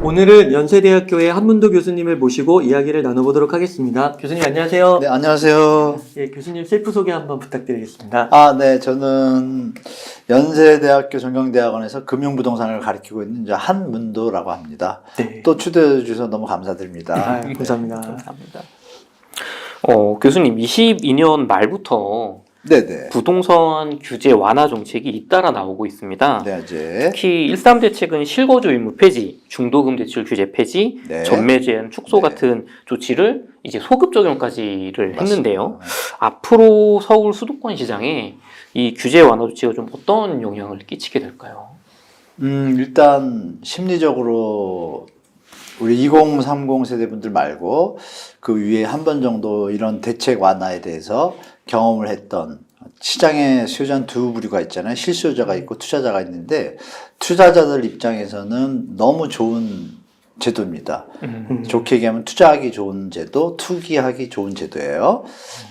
오늘은 연세대학교의 한문도 교수님을 모시고 이야기를 나눠보도록 하겠습니다. 교수님 안녕하세요. 네, 안녕하세요. 예, 교수님 셀프 소개 한번 부탁드리겠습니다. 네, 저는 연세대학교 전경대학원에서 금융부동산을 가르치고 있는 이제 한문도라고 합니다. 네. 또 초대해 주셔서 너무 감사드립니다. 감사합니다. 감사합니다. 교수님 22년 말부터 네네. 부동산 규제 완화 정책이 잇따라 나오고 있습니다. 네, 이제. 특히 1.3 대책은 실거주 의무 폐지, 중도금 대출 규제 폐지, 네. 전매 제한 축소 네. 같은 조치를 이제 소급 적용까지를 맞습니다. 했는데요. 앞으로 서울 수도권 시장에 이 규제 완화 조치가 좀 어떤 영향을 끼치게 될까요? 일단 심리적으로 우리 2030 세대분들 말고 그 위에 한 번 정도 이런 대책 완화에 대해서 경험을 했던 시장에 수요자는 두 부류가 있잖아요. 실수요자가 있고 투자자가 있는데 투자자들 입장에서는 너무 좋은 제도입니다. 좋게 얘기하면 투자하기 좋은 제도, 투기하기 좋은 제도예요.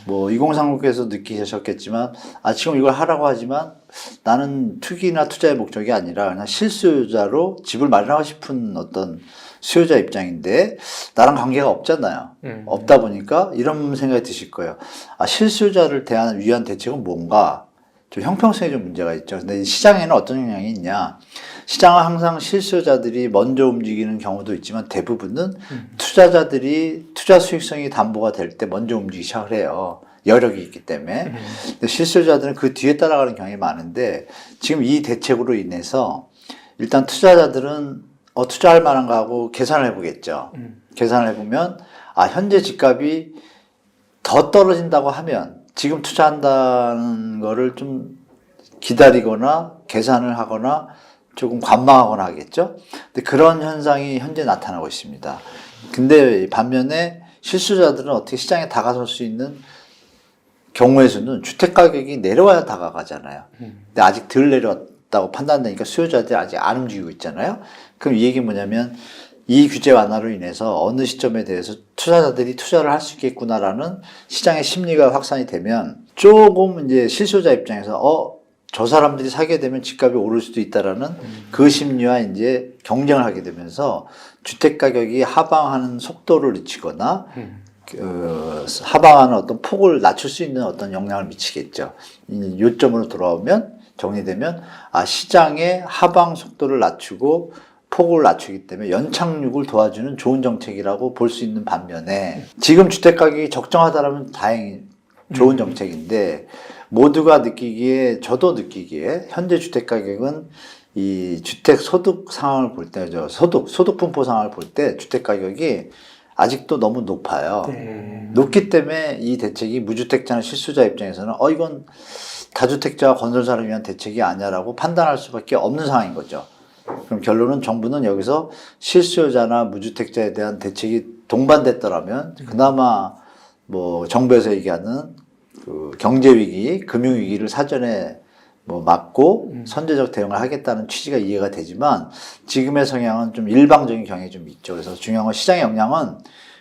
뭐 2030께서 느끼셨겠지만 지금 이걸 하라고 하지만 나는 투기나 투자의 목적이 아니라 그냥 실수요자로 집을 마련하고 싶은 어떤 수요자 입장인데 나랑 관계가 없잖아요. 없다 보니까 이런 생각이 드실 거예요. 실수요자를 위한 대책은 뭔가 좀 형평성에 좀 문제가 있죠. 근데 시장에는 어떤 영향이 있냐? 시장은 항상 실수요자들이 먼저 움직이는 경우도 있지만 대부분은 투자자들이 투자 수익성이 담보가 될 때 먼저 움직이기 시작을 해요. 여력이 있기 때문에. 근데 실수요자들은 그 뒤에 따라가는 경향이 많은데 지금 이 대책으로 인해서 일단 투자자들은 투자할 만한가 하고 계산을 해보겠죠. 계산을 해보면 현재 집값이 더 떨어진다고 하면 지금 투자한다는 거를 좀 기다리거나 계산을 하거나 조금 관망하거나 하겠죠. 근데 그런 현상이 현재 나타나고 있습니다. 근데 반면에 실수자들은 어떻게 시장에 다가설 수 있는 경우의 수는 주택 가격이 내려와야 다가가잖아요. 근데 아직 덜 내려왔다고 판단되니까 수요자들이 아직 안 움직이고 있잖아요. 그럼 이 얘기는 뭐냐면 이 규제 완화로 인해서 어느 시점에 대해서 투자자들이 투자를 할 수 있겠구나라는 시장의 심리가 확산이 되면 조금 이제 실수요자 입장에서 저 사람들이 사게 되면 집값이 오를 수도 있다라는 그 심리와 이제 경쟁을 하게 되면서 주택 가격이 하방하는 속도를 늦추거나 하방하는 어떤 폭을 낮출 수 있는 어떤 영향을 미치겠죠. 이 요점으로 돌아오면 정리되면 시장의 하방 속도를 낮추고 폭을 낮추기 때문에 연착륙을 도와주는 좋은 정책이라고 볼 수 있는 반면에 지금 주택 가격이 적정하다라면 다행히 좋은 정책인데 모두가 느끼기에 저도 느끼기에 현재 주택 가격은 이 주택 소득 상황을 볼 때 소득 분포 상황을 볼 때 주택 가격이 아직도 너무 높아요. 네. 높기 때문에 이 대책이 무주택자나 실수요자 입장에서는 이건 다주택자와 건설사를 위한 대책이 아니야라고 판단할 수밖에 없는 상황인 거죠. 그럼 결론은 정부는 여기서 실수요자나 무주택자에 대한 대책이 동반됐더라면 그나마 뭐 정부에서 얘기하는 그 경제위기, 금융위기를 사전에 막고 선제적 대응을 하겠다는 취지가 이해가 되지만 지금의 성향은 좀 일방적인 경향이 좀 있죠. 그래서 중요한 건 시장의 영향은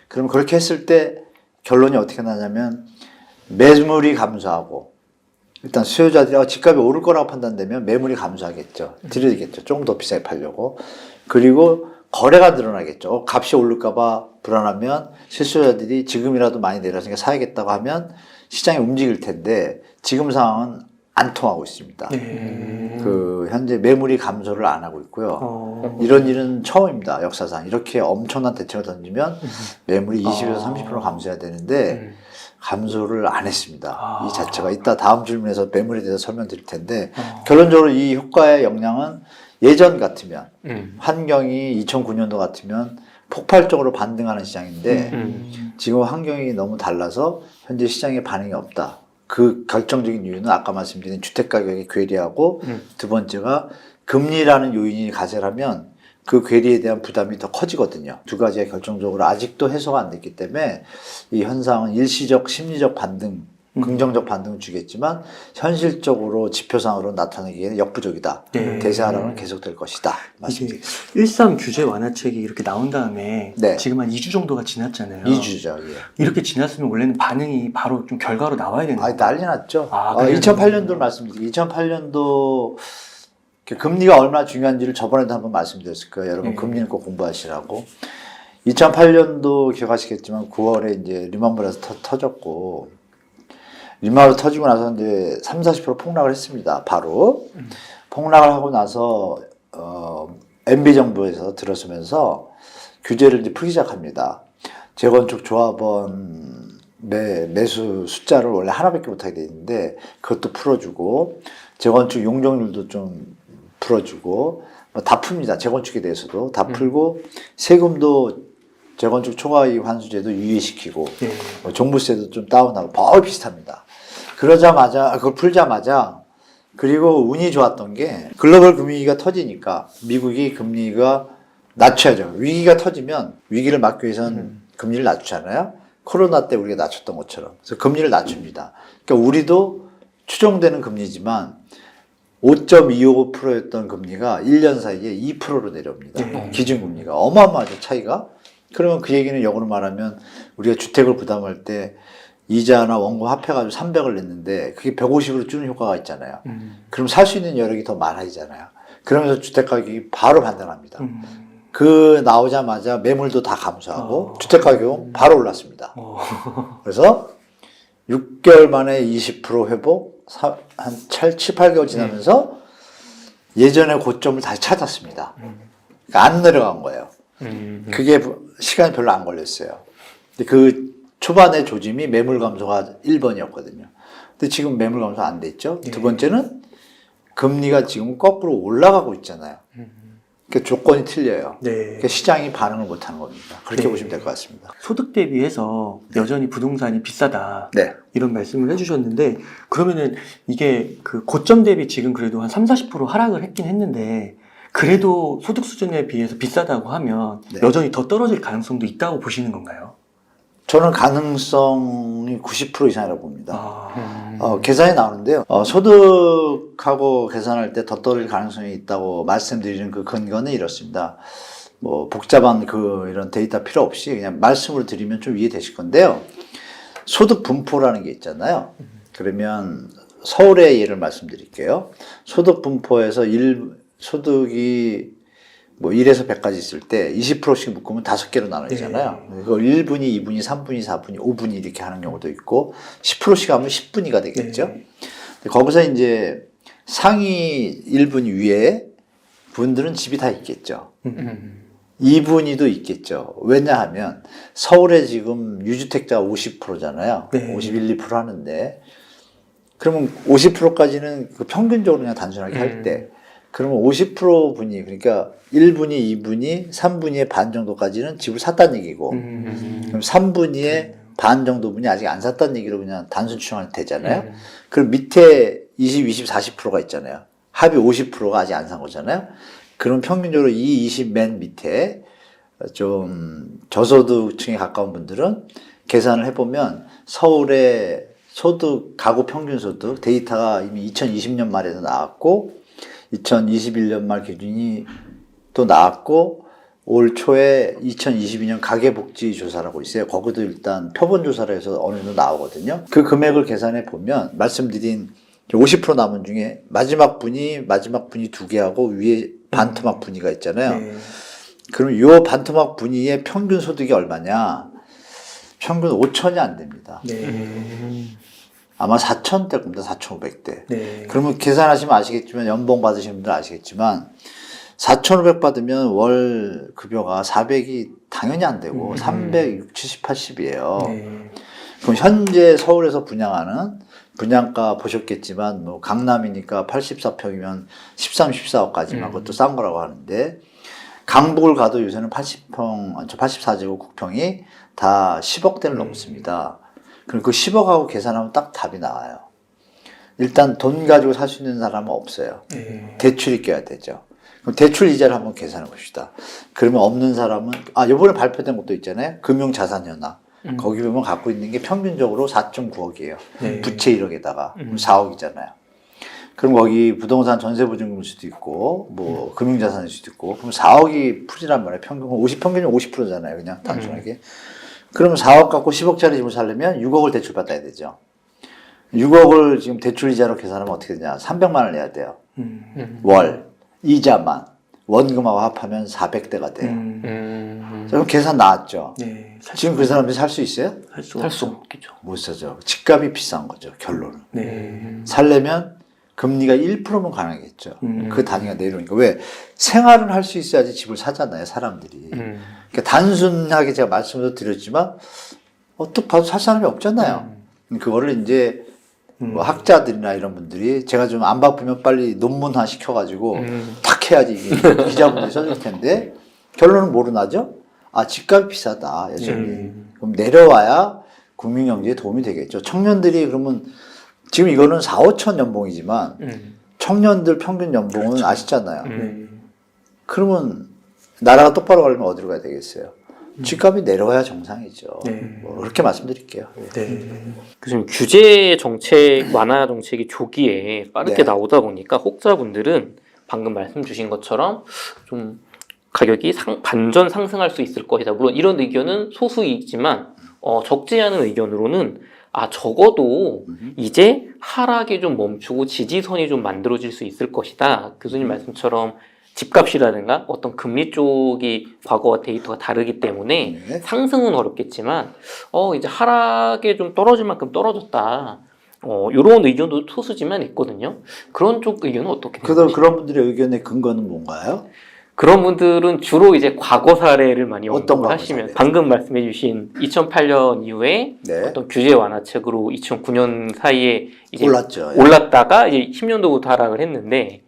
그럼 그렇게 했을 때 결론이 어떻게 나냐면 매물이 감소하고 일단 수요자들이 집값이 오를 거라고 판단되면 매물이 감소하겠죠. 들여지겠죠. 조금 더 비싸게 팔려고. 그리고 거래가 늘어나겠죠. 값이 오를까봐 불안하면 실수요자들이 지금이라도 많이 내려서 사야겠다고 하면 시장이 움직일 텐데 지금 상황은 안 통하고 있습니다. 현재 매물이 감소를 안 하고 있고요. 이런 일은 처음입니다. 역사상. 이렇게 엄청난 대책을 던지면 매물이 20에서 30% 감소해야 되는데 감소를 안 했습니다. 이 자체가 이따 다음 질문에서 매물에 대해서 설명드릴 텐데 결론적으로 이 효과의 영향은 예전 같으면 환경이 2009년도 같으면 폭발적으로 반등하는 시장인데 지금 환경이 너무 달라서 현재 시장에 반응이 없다. 그 결정적인 이유는 아까 말씀드린 주택 가격이 괴리하고 두 번째가 금리라는 요인이 가세라면 그 괴리에 대한 부담이 더 커지거든요. 두 가지가 결정적으로 아직도 해소가 안 됐기 때문에 이 현상은 일시적 심리적 반등, 긍정적 반등을 주겠지만 현실적으로 지표상으로 나타내기에는 역부족이다. 대세 하락은 계속될 것이다. 말씀드리겠습니다. 1.3 규제 완화책이 이렇게 나온 다음에 네. 지금 한 2주 정도가 지났잖아요. 2주죠. 예. 이렇게 지났으면 원래는 반응이 바로 좀 결과로 나와야 되는 거예요. 난리 났죠. 그래요? 2008년도 말씀드릴게요. 2008년도 금리가 얼마나 중요한지를 저번에도 한번 말씀드렸을 거예요. 여러분 금리는 꼭 공부하시라고. 2008년도 기억하시겠지만 9월에 이제 리먼 브라더스 터졌고 리먼 터지고 나서 이제 30-40% 폭락을 했습니다. 바로 폭락을 하고 나서 MB 정부에서 들어서면서 규제를 이제 풀기 시작합니다. 재건축 조합원 매수 숫자를 원래 하나밖에 못하게 돼 있는데 그것도 풀어주고 재건축 용적률도 좀 풀어주고 다 풉니다. 재건축에 대해서도 다 풀고 세금도 재건축 초과이익 환수제도 유예시키고 종부세도 좀 다운하고 거의 비슷합니다. 그러자마자 그걸 풀자마자 그리고 운이 좋았던 게 글로벌 금융위기가 터지니까 미국이 금리가 낮춰야죠. 위기가 터지면 위기를 막기 위해서는 금리를 낮추잖아요. 코로나 때 우리가 낮췄던 것처럼. 그래서 금리를 낮춥니다. 그러니까 우리도 추정되는 금리지만 5.25%였던 금리가 1년 사이에 2%로 내려옵니다. 기준금리가. 어마어마하죠, 차이가. 그러면 그 얘기는 역으로 말하면 우리가 주택을 부담할 때 이자나 원금 합해가지고 300을 냈는데 그게 150으로 주는 효과가 있잖아요. 그럼 살 수 있는 여력이 더 많아지잖아요. 그러면서 주택 가격이 바로 반등합니다. 그 나오자마자 매물도 다 감소하고 주택 가격은 바로 올랐습니다. 그래서 6개월 만에 20% 회복, 한 7, 8개월 지나면서 예전의 고점을 다시 찾았습니다. 그러니까 안 내려간 거예요. 그게 시간이 별로 안 걸렸어요. 근데 그 초반의 조짐이 매물 감소가 1번이었거든요. 근데 지금 매물 감소 안 됐죠. 두 번째는 금리가 지금 거꾸로 올라가고 있잖아요. 그러니까 조건이 틀려요. 그러니까 시장이 반응을 못하는 겁니다. 그렇게 보시면 될 것 같습니다. 소득 대비해서 여전히 부동산이 비싸다. 이런 말씀을 해주셨는데 그러면은 이게 그 고점 대비 지금 그래도 한 30-40% 하락을 했긴 했는데 그래도 소득 수준에 비해서 비싸다고 하면 여전히 더 떨어질 가능성도 있다고 보시는 건가요? 저는 가능성이 90% 이상이라고 봅니다. 계산이 나오는데요. 소득하고 계산할 때 더 떨어질 가능성이 있다고 말씀드리는 그 근거는 이렇습니다. 뭐 복잡한 이런 데이터 필요 없이 그냥 말씀을 드리면 좀 이해되실 건데요. 소득 분포라는 게 있잖아요. 그러면 서울의 예를 말씀드릴게요. 소득 분포에서 소득이 뭐 1에서 100까지 있을 때 20%씩 묶으면 5개로 나눠지잖아요. 그걸 1분위, 2분위, 3분위, 4분위, 5분위 이렇게 하는 경우도 있고 10%씩 하면 10분위가 되겠죠. 거기서 이제 상위 1분위 위에 분들은 집이 다 있겠죠. 2분위도 있겠죠. 왜냐하면 서울에 지금 유주택자가 50%잖아요. 51, 2% 하는데 그러면 50%까지는 평균적으로 그냥 단순하게 할 때 그러면 50% 분위, 그러니까 1분위, 2분위, 3분위의 반 정도까지는 집을 샀다는 얘기고, 그럼 3분위의 반 정도 분이 아직 안 샀다는 얘기로 그냥 단순 추정하면 되잖아요. 그럼 밑에 20, 40%가 있잖아요. 합이 50%가 아직 안 산 거잖아요. 그럼 평균적으로 이 20 맨 밑에 좀 저소득층에 가까운 분들은 계산을 해보면 서울의 소득, 가구 평균 소득 데이터가 이미 2020년 말에도 나왔고, 2021년 말 기준이 또 나왔고 올 초에 2022년 가계복지조사라고 있어요. 거기도 일단 표본조사를 해서 어느 정도 나오거든요. 그 금액을 계산해 보면 말씀드린 50% 남은 중에 마지막 분이 2개하고 위에 반토막 분위가 있잖아요. 그럼 이 반토막 분위의 평균 소득이 얼마냐? 평균 5천이 안 됩니다. 아마 4,000대일 겁니다. 4,500대. 그러면 계산하시면 아시겠지만 연봉 받으시는 분들 아시겠지만 4,500 받으면 월 급여가 400이 당연히 안 되고 300, 70, 80이에요. 그럼 현재 서울에서 분양하는 분양가 보셨겠지만 뭐 강남이니까 84평이면 13, 14억까지만 그것도 싼 거라고 하는데 강북을 가도 요새는 80평, 84제곱 국평이 다 10억대를 넘습니다. 그럼 그 10억하고 계산하면 딱 답이 나와요. 일단 돈 가지고 살 수 있는 사람은 없어요. 대출이 껴야 되죠. 그럼 대출 이자를 한번 계산해 봅시다. 그러면 없는 사람은, 요번에 발표된 것도 있잖아요. 금융자산연합. 거기 보면 갖고 있는 게 평균적으로 4.9억이에요. 부채 1억에다가. 그럼 4억이잖아요. 그럼 거기 부동산 전세보증금일 수도 있고, 뭐, 금융자산일 수도 있고, 그럼 4억이 풀이란 말이에요. 평균이 50%잖아요. 그냥 단순하게. 그러면 4억 갖고 10억짜리 집을 살려면 6억을 대출받아야 되죠. 6억을 지금 대출이자로 계산하면 어떻게 되냐. 300만 원 내야 돼요. 월. 이자만 원금하고 합하면 400대가 돼요. 그럼 계산 나왔죠. 네, 지금 그 사람들이 살 수 있어요? 살 수 없겠죠. 못 사죠. 집값이 비싼 거죠, 결론은. 네. 살려면 금리가 1%면 가능하겠죠. 그 단위가 내려오니까. 왜? 생활을 할 수 있어야지 집을 사잖아요, 사람들이. 그러니까 단순하게 제가 말씀을 드렸지만, 어떻게 봐도 살 사람이 없잖아요. 그거를 이제 뭐 학자들이나 이런 분들이 제가 좀 안 바쁘면 빨리 논문화 시켜가지고 탁 해야지 이게 기자분들이 써줄 텐데, 결론은 뭐로 나죠? 아, 집값이 비싸다, 여전히. 그럼 내려와야 국민 경제에 도움이 되겠죠. 청년들이 그러면 지금 이거는 4, 5천 연봉이지만 청년들 평균 연봉은 그렇죠. 아시잖아요. 그러면 나라가 똑바로 가려면 어디로 가야 되겠어요? 집값이 내려와야 정상이죠. 네. 뭐 그렇게 말씀드릴게요. 네. 교수님, 규제 정책, 완화 정책이 조기에 빠르게 네. 나오다 보니까 혹자분들은 방금 말씀 주신 것처럼 좀 가격이 반전 상승할 수 있을 것이다. 물론 이런 의견은 소수이지만 적지 않은 의견으로는 적어도 이제 하락이 좀 멈추고 지지선이 좀 만들어질 수 있을 것이다. 교수님 말씀처럼 집값이라든가 어떤 금리 쪽이 과거와 데이터가 다르기 때문에 네. 상승은 어렵겠지만 이제 하락에 좀 떨어질 만큼 떨어졌다. 이런 의견도 소수지만 있거든요. 그런 쪽 의견은 어떻게 생각하시나요? 그런 분들의 의견의 근거는 뭔가요? 그런 분들은 주로 이제 과거 사례를 많이 어떤 연구를 과거 하시면 사례? 방금 말씀해주신 2008년 이후에 네. 어떤 규제 완화책으로 2009년 사이에 이제 올랐죠. 올랐다가 이제 10년도부터 하락을 했는데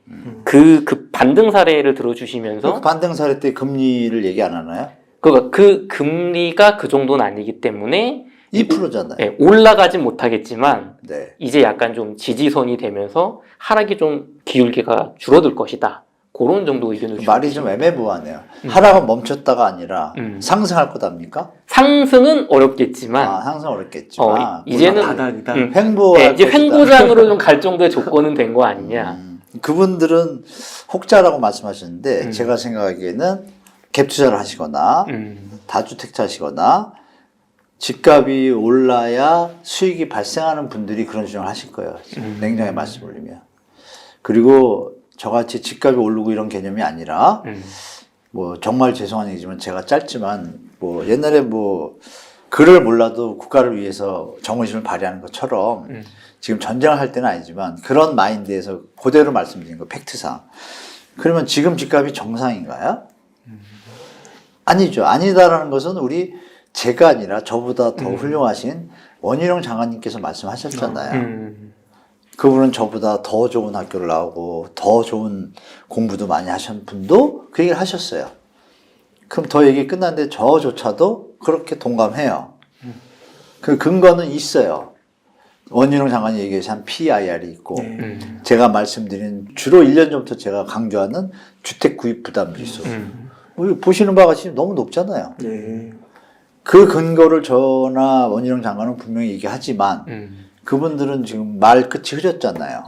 그 반등 사례를 들어주시면서 그 반등 사례 때 금리를 얘기 안 하나요? 그러니까 그 금리가 그 정도는 아니기 때문에 2%잖아요. 예, 올라가진 못하겠지만 네. 이제 약간 좀 지지선이 되면서 하락이 좀 기울기가 줄어들 것이다. 그런 정도 의견을 말이 좀 애매모호하네요. 하락은 멈췄다가 아니라 상승할 거답니까? 상승은 어렵겠지만 상승 어렵겠지만 이제는 바닥이다. 횡보할 이제 것이다. 횡보장으로 좀 갈 정도의 조건은 된 거 아니냐. 그분들은 혹자라고 말씀하셨는데 제가 생각하기에는 갭 투자를 하시거나 다주택자 하시거나 집값이 올라야 수익이 발생하는 분들이 그런 주장을 하실 거예요. 냉정하게 말씀을 드리면. 그리고 저같이 집값이 오르고 이런 개념이 아니라 뭐 정말 죄송한 얘기지만 제가 짧지만 뭐 옛날에 뭐 글을 몰라도 국가를 위해서 정의심을 발휘하는 것처럼 지금 전쟁을 할 때는 아니지만 그런 마인드에서 그대로 말씀드린 거 팩트상. 그러면 지금 집값이 정상인가요? 아니죠. 아니다라는 것은 제가 아니라 저보다 더 훌륭하신 원희룡 장관님께서 말씀하셨잖아요. 그분은 저보다 더 좋은 학교를 나오고 더 좋은 공부도 많이 하신 분도 그 얘기를 하셨어요. 그럼 더 얘기 끝났는데 저조차도 그렇게 동감해요. 그 근거는 있어요. 원희룡 장관이 얘기하신 PIR이 있고 제가 말씀드린 주로 1년 전부터 제가 강조하는 주택 구입 부담 지수. 보시는 바와 같이 너무 높잖아요. 네. 그 근거를 저나 원희룡 장관은 분명히 얘기하지만 그분들은 지금 말 끝이 흐렸잖아요.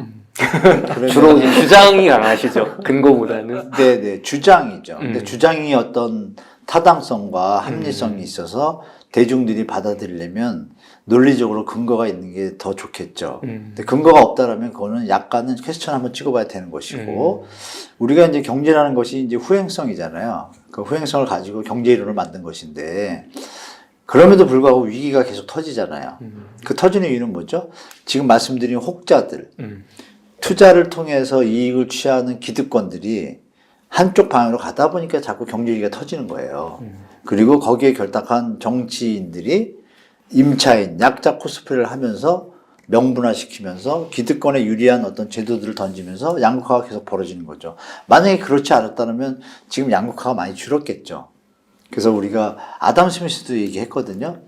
주로 주장이 강하시죠. 근거보다는. 네, 주장이죠. 근데 주장이 어떤 타당성과 합리성이 있어서 대중들이 받아들이려면 논리적으로 근거가 있는 게 더 좋겠죠. 근데 근거가 없다라면 그거는 약간은 퀘스천 한번 찍어봐야 되는 것이고 우리가 이제 경제라는 것이 이제 후행성이잖아요. 그 후행성을 가지고 경제 이론을 만든 것인데 그럼에도 불구하고 위기가 계속 터지잖아요. 그 터지는 이유는 뭐죠? 지금 말씀드린 혹자들, 투자를 통해서 이익을 취하는 기득권들이 한쪽 방향으로 가다 보니까 자꾸 경제 위기가 터지는 거예요. 그리고 거기에 결탁한 정치인들이 임차인, 약자 코스프레를 하면서 명분화시키면서 기득권에 유리한 어떤 제도들을 던지면서 양극화가 계속 벌어지는 거죠. 만약에 그렇지 않았다면 지금 양극화가 많이 줄었겠죠. 그래서 우리가 아담 스미스도 얘기했거든요.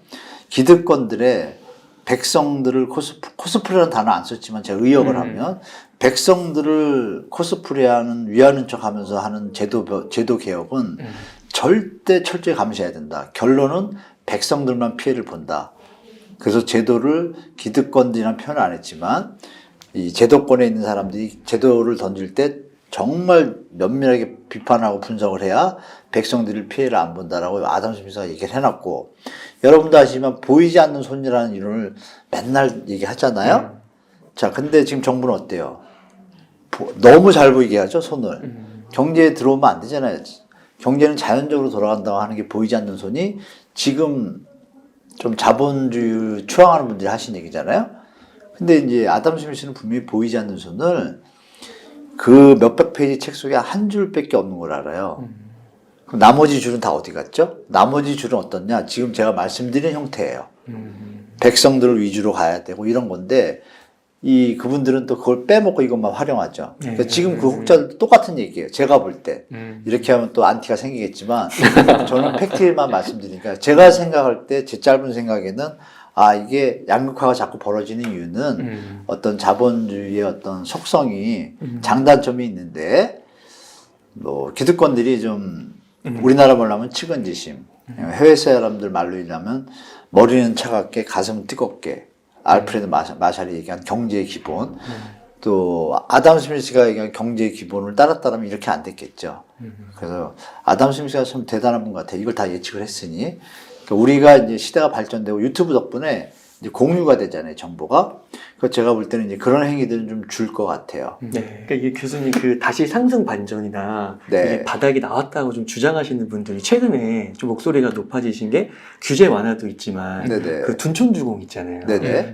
기득권들의 백성들을 코스프레라는 단어 안 썼지만 제가 의역을 하면 백성들을 코스프레하는 위하는 척하면서 하는 제도 개혁은 절대 철저히 감시해야 된다. 결론은 백성들만 피해를 본다. 그래서 제도를 기득권들이라는 표현을 안 했지만 이 제도권에 있는 사람들이 제도를 던질 때 정말 면밀하게 비판하고 분석을 해야 백성들이 피해를 안 본다라고 아담 스미스가 얘기를 해놨고 여러분도 아시지만 보이지 않는 손이라는 이론을 맨날 얘기하잖아요. 자, 근데 지금 정부는 어때요? 너무 잘 보이게 하죠, 손을. 경제에 들어오면 안 되잖아요. 경제는 자연적으로 돌아간다고 하는 게 보이지 않는 손이 지금 좀 자본주의 추앙하는 분들이 하신 얘기잖아요. 근데 이제 아담 스미스는 분명히 보이지 않는 손을 그 몇백 페이지 책 속에 한 줄밖에 없는 걸 알아요. 그럼 나머지 줄은 다 어디 갔죠? 나머지 줄은 어떻냐? 지금 제가 말씀드린 형태예요. 백성들을 위주로 가야 되고 이런 건데 그분들은 또 그걸 빼먹고 이것만 활용하죠. 그러니까 지금 그 혹자들도 똑같은 얘기예요. 제가 볼 때. 이렇게 하면 또 안티가 생기겠지만 저는 팩트만 말씀드리니까 제가 생각할 때 제 짧은 생각에는 이게 양극화가 자꾸 벌어지는 이유는 어떤 자본주의의 어떤 속성이 장단점이 있는데 뭐 기득권들이 좀 우리나라 말로 하면 측은지심, 해외 사람들 말로 하면 머리는 차갑게 가슴은 뜨겁게 알프레드 마샬이 얘기한 경제의 기본 또 아담 스미스가 얘기한 경제의 기본을 따랐다면 이렇게 안 됐겠죠. 그래서 아담 스미스가 참 대단한 분 같아요. 이걸 다 예측을 했으니 그러니까 우리가 이제 시대가 발전되고 유튜브 덕분에 이제 공유가 되잖아요, 정보가. 그래서 제가 볼 때는 이제 그런 행위들은 좀 줄 것 같아요. 네. 그러니까 이게 교수님 그 다시 상승 반전이나 이게 바닥이 나왔다고 좀 주장하시는 분들이 최근에 좀 목소리가 높아지신 게 규제 완화도 있지만 그 둔촌주공 있잖아요.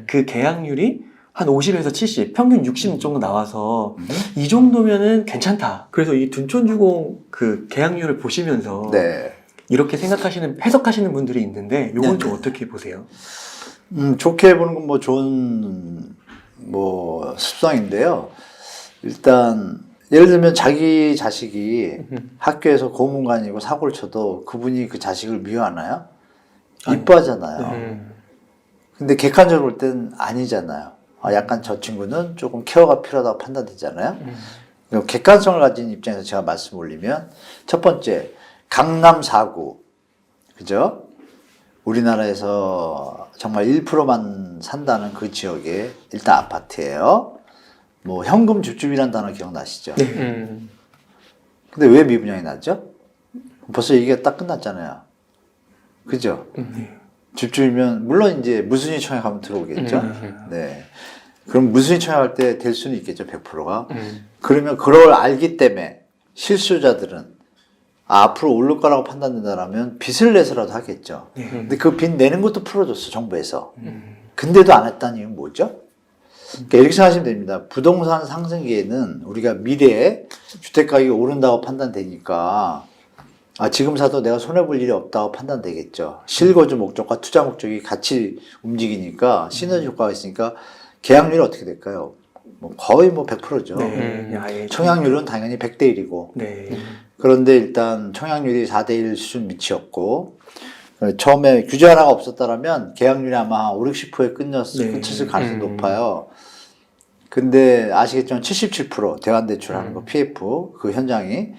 그 계약률이 한 50에서 70, 평균 60 정도 나와서 이 정도면은 괜찮다. 그래서 이 둔촌주공 그 계약률을 보시면서 이렇게 해석하시는 분들이 있는데 요건 좀 어떻게 보세요? 좋게 보는 건 뭐 좋은 습성인데요. 일단 예를 들면 자기 자식이 학교에서 고문관이고 사고를 쳐도 그분이 그 자식을 미워하나요? 이뻐하잖아요. 근데 객관적으로 볼 때는 아니잖아요. 약간 저 친구는 조금 케어가 필요하다고 판단되잖아요. 객관성을 가진 입장에서 제가 말씀 올리면 첫 번째 강남 4구 그죠? 우리나라에서 정말 1%만 산다는 그 지역에 일단 아파트예요. 뭐 현금 줍줍이라는 단어 기억나시죠? 근데 왜 미분양이 나죠? 벌써 얘기가 딱 끝났잖아요. 그죠? 줍줍이면 물론 이제 무순위 청약하면 들어오겠죠. 네. 그럼 무순위 청약할 때 될 수는 있겠죠, 100%가. 그러면 그걸 알기 때문에 실수자들은 앞으로 오를 거라고 판단된다면 빚을 내서라도 하겠죠. 근데 그 빚 내는 것도 풀어줬어, 정부에서. 근데도 안 했다는 이유는 뭐죠? 그러니까 이렇게 생각하시면 됩니다. 부동산 상승기에는 우리가 미래에 주택가격이 오른다고 판단되니까 지금 사도 내가 손해볼 일이 없다고 판단되겠죠. 실거주 목적과 투자 목적이 같이 움직이니까 시너지 효과가 있으니까 계약률이 어떻게 될까요? 거의 100%죠. 청약률은 당연히 100대 1이고. 그런데 일단 청약률이 4대 1 수준 밑이었고 처음에 규제 하나가 없었다면 계약률이 아마 5, 60%에 끝쳤을 가능성이 높아요. 근데 아시겠지만 77% 대환대출하는 거 PF 그 현장이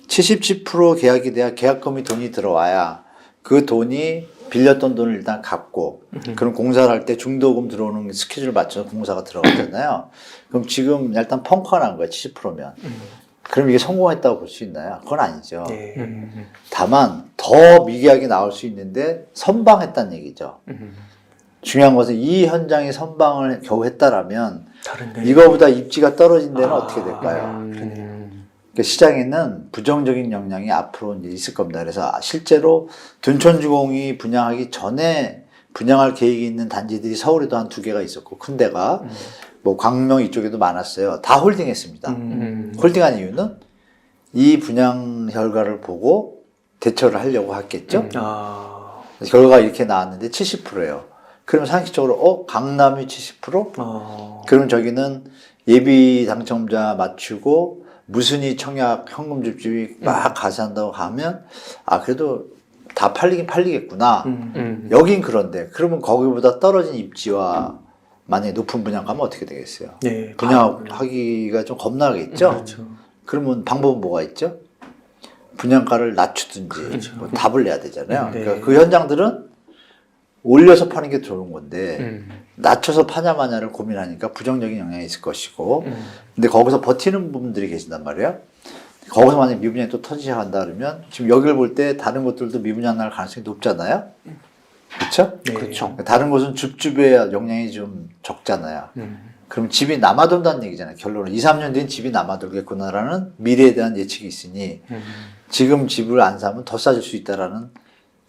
77% 계약이 돼야 계약금이 돈이 들어와야 그 돈이 빌렸던 돈을 일단 갚고 그럼 공사를 할 때 중도금 들어오는 스케줄을 맞춰서 공사가 들어가잖아요. 그럼 지금 일단 펑크가 난 거야 70%면. 그럼 이게 성공했다고 볼 수 있나요? 그건 아니죠. 다만 더 미개하게 나올 수 있는데 선방했다는 얘기죠. 중요한 것은 이 현장이 선방을 겨우 했다라면 이거보다 입지가 떨어진 데는 어떻게 될까요? 그러니까 시장에는 부정적인 영향이 앞으로 이제 있을 겁니다. 그래서 실제로 둔촌주공이 분양하기 전에 분양할 계획이 있는 단지들이 서울에도 한 2개가 있었고 큰 데가 광명 이쪽에도 많았어요. 다 홀딩했습니다. 홀딩한 이유는 이 분양 결과를 보고 대처를 하려고 했겠죠. 결과가 이렇게 나왔는데 70%예요. 그러면 상식적으로 강남이 70%? 그러면 저기는 예비 당첨자 맞추고 무순위 청약 현금 줍줍이 막 가세한다고 하면 그래도 다 팔리긴 팔리겠구나. 여긴 그런데 그러면 거기보다 떨어진 입지와 만약에 높은 분양가면 어떻게 되겠어요? 분양하기가 좀 겁나겠죠? 그렇죠. 그러면 방법은 뭐가 있죠? 분양가를 낮추든지 답을 내야 되잖아요. 그러니까 그 현장들은 올려서 파는 게 좋은 건데 낮춰서 파냐 마냐를 고민하니까 부정적인 영향이 있을 것이고 근데 거기서 버티는 부분들이 계신단 말이에요. 거기서 만약에 미분양이 또 터지지 한다 그러면 지금 여기를 볼 때 다른 것들도 미분양 날 가능성이 높잖아요. 그렇죠? 그렇죠. 다른 곳은 줍줍의 영향이 좀 적잖아요. 그럼 집이 남아돈다는 얘기잖아요. 결론은 2, 3년 뒤엔 집이 남아돌겠구나라는 미래에 대한 예측이 있으니 지금 집을 안 사면 더 싸질 수 있다라는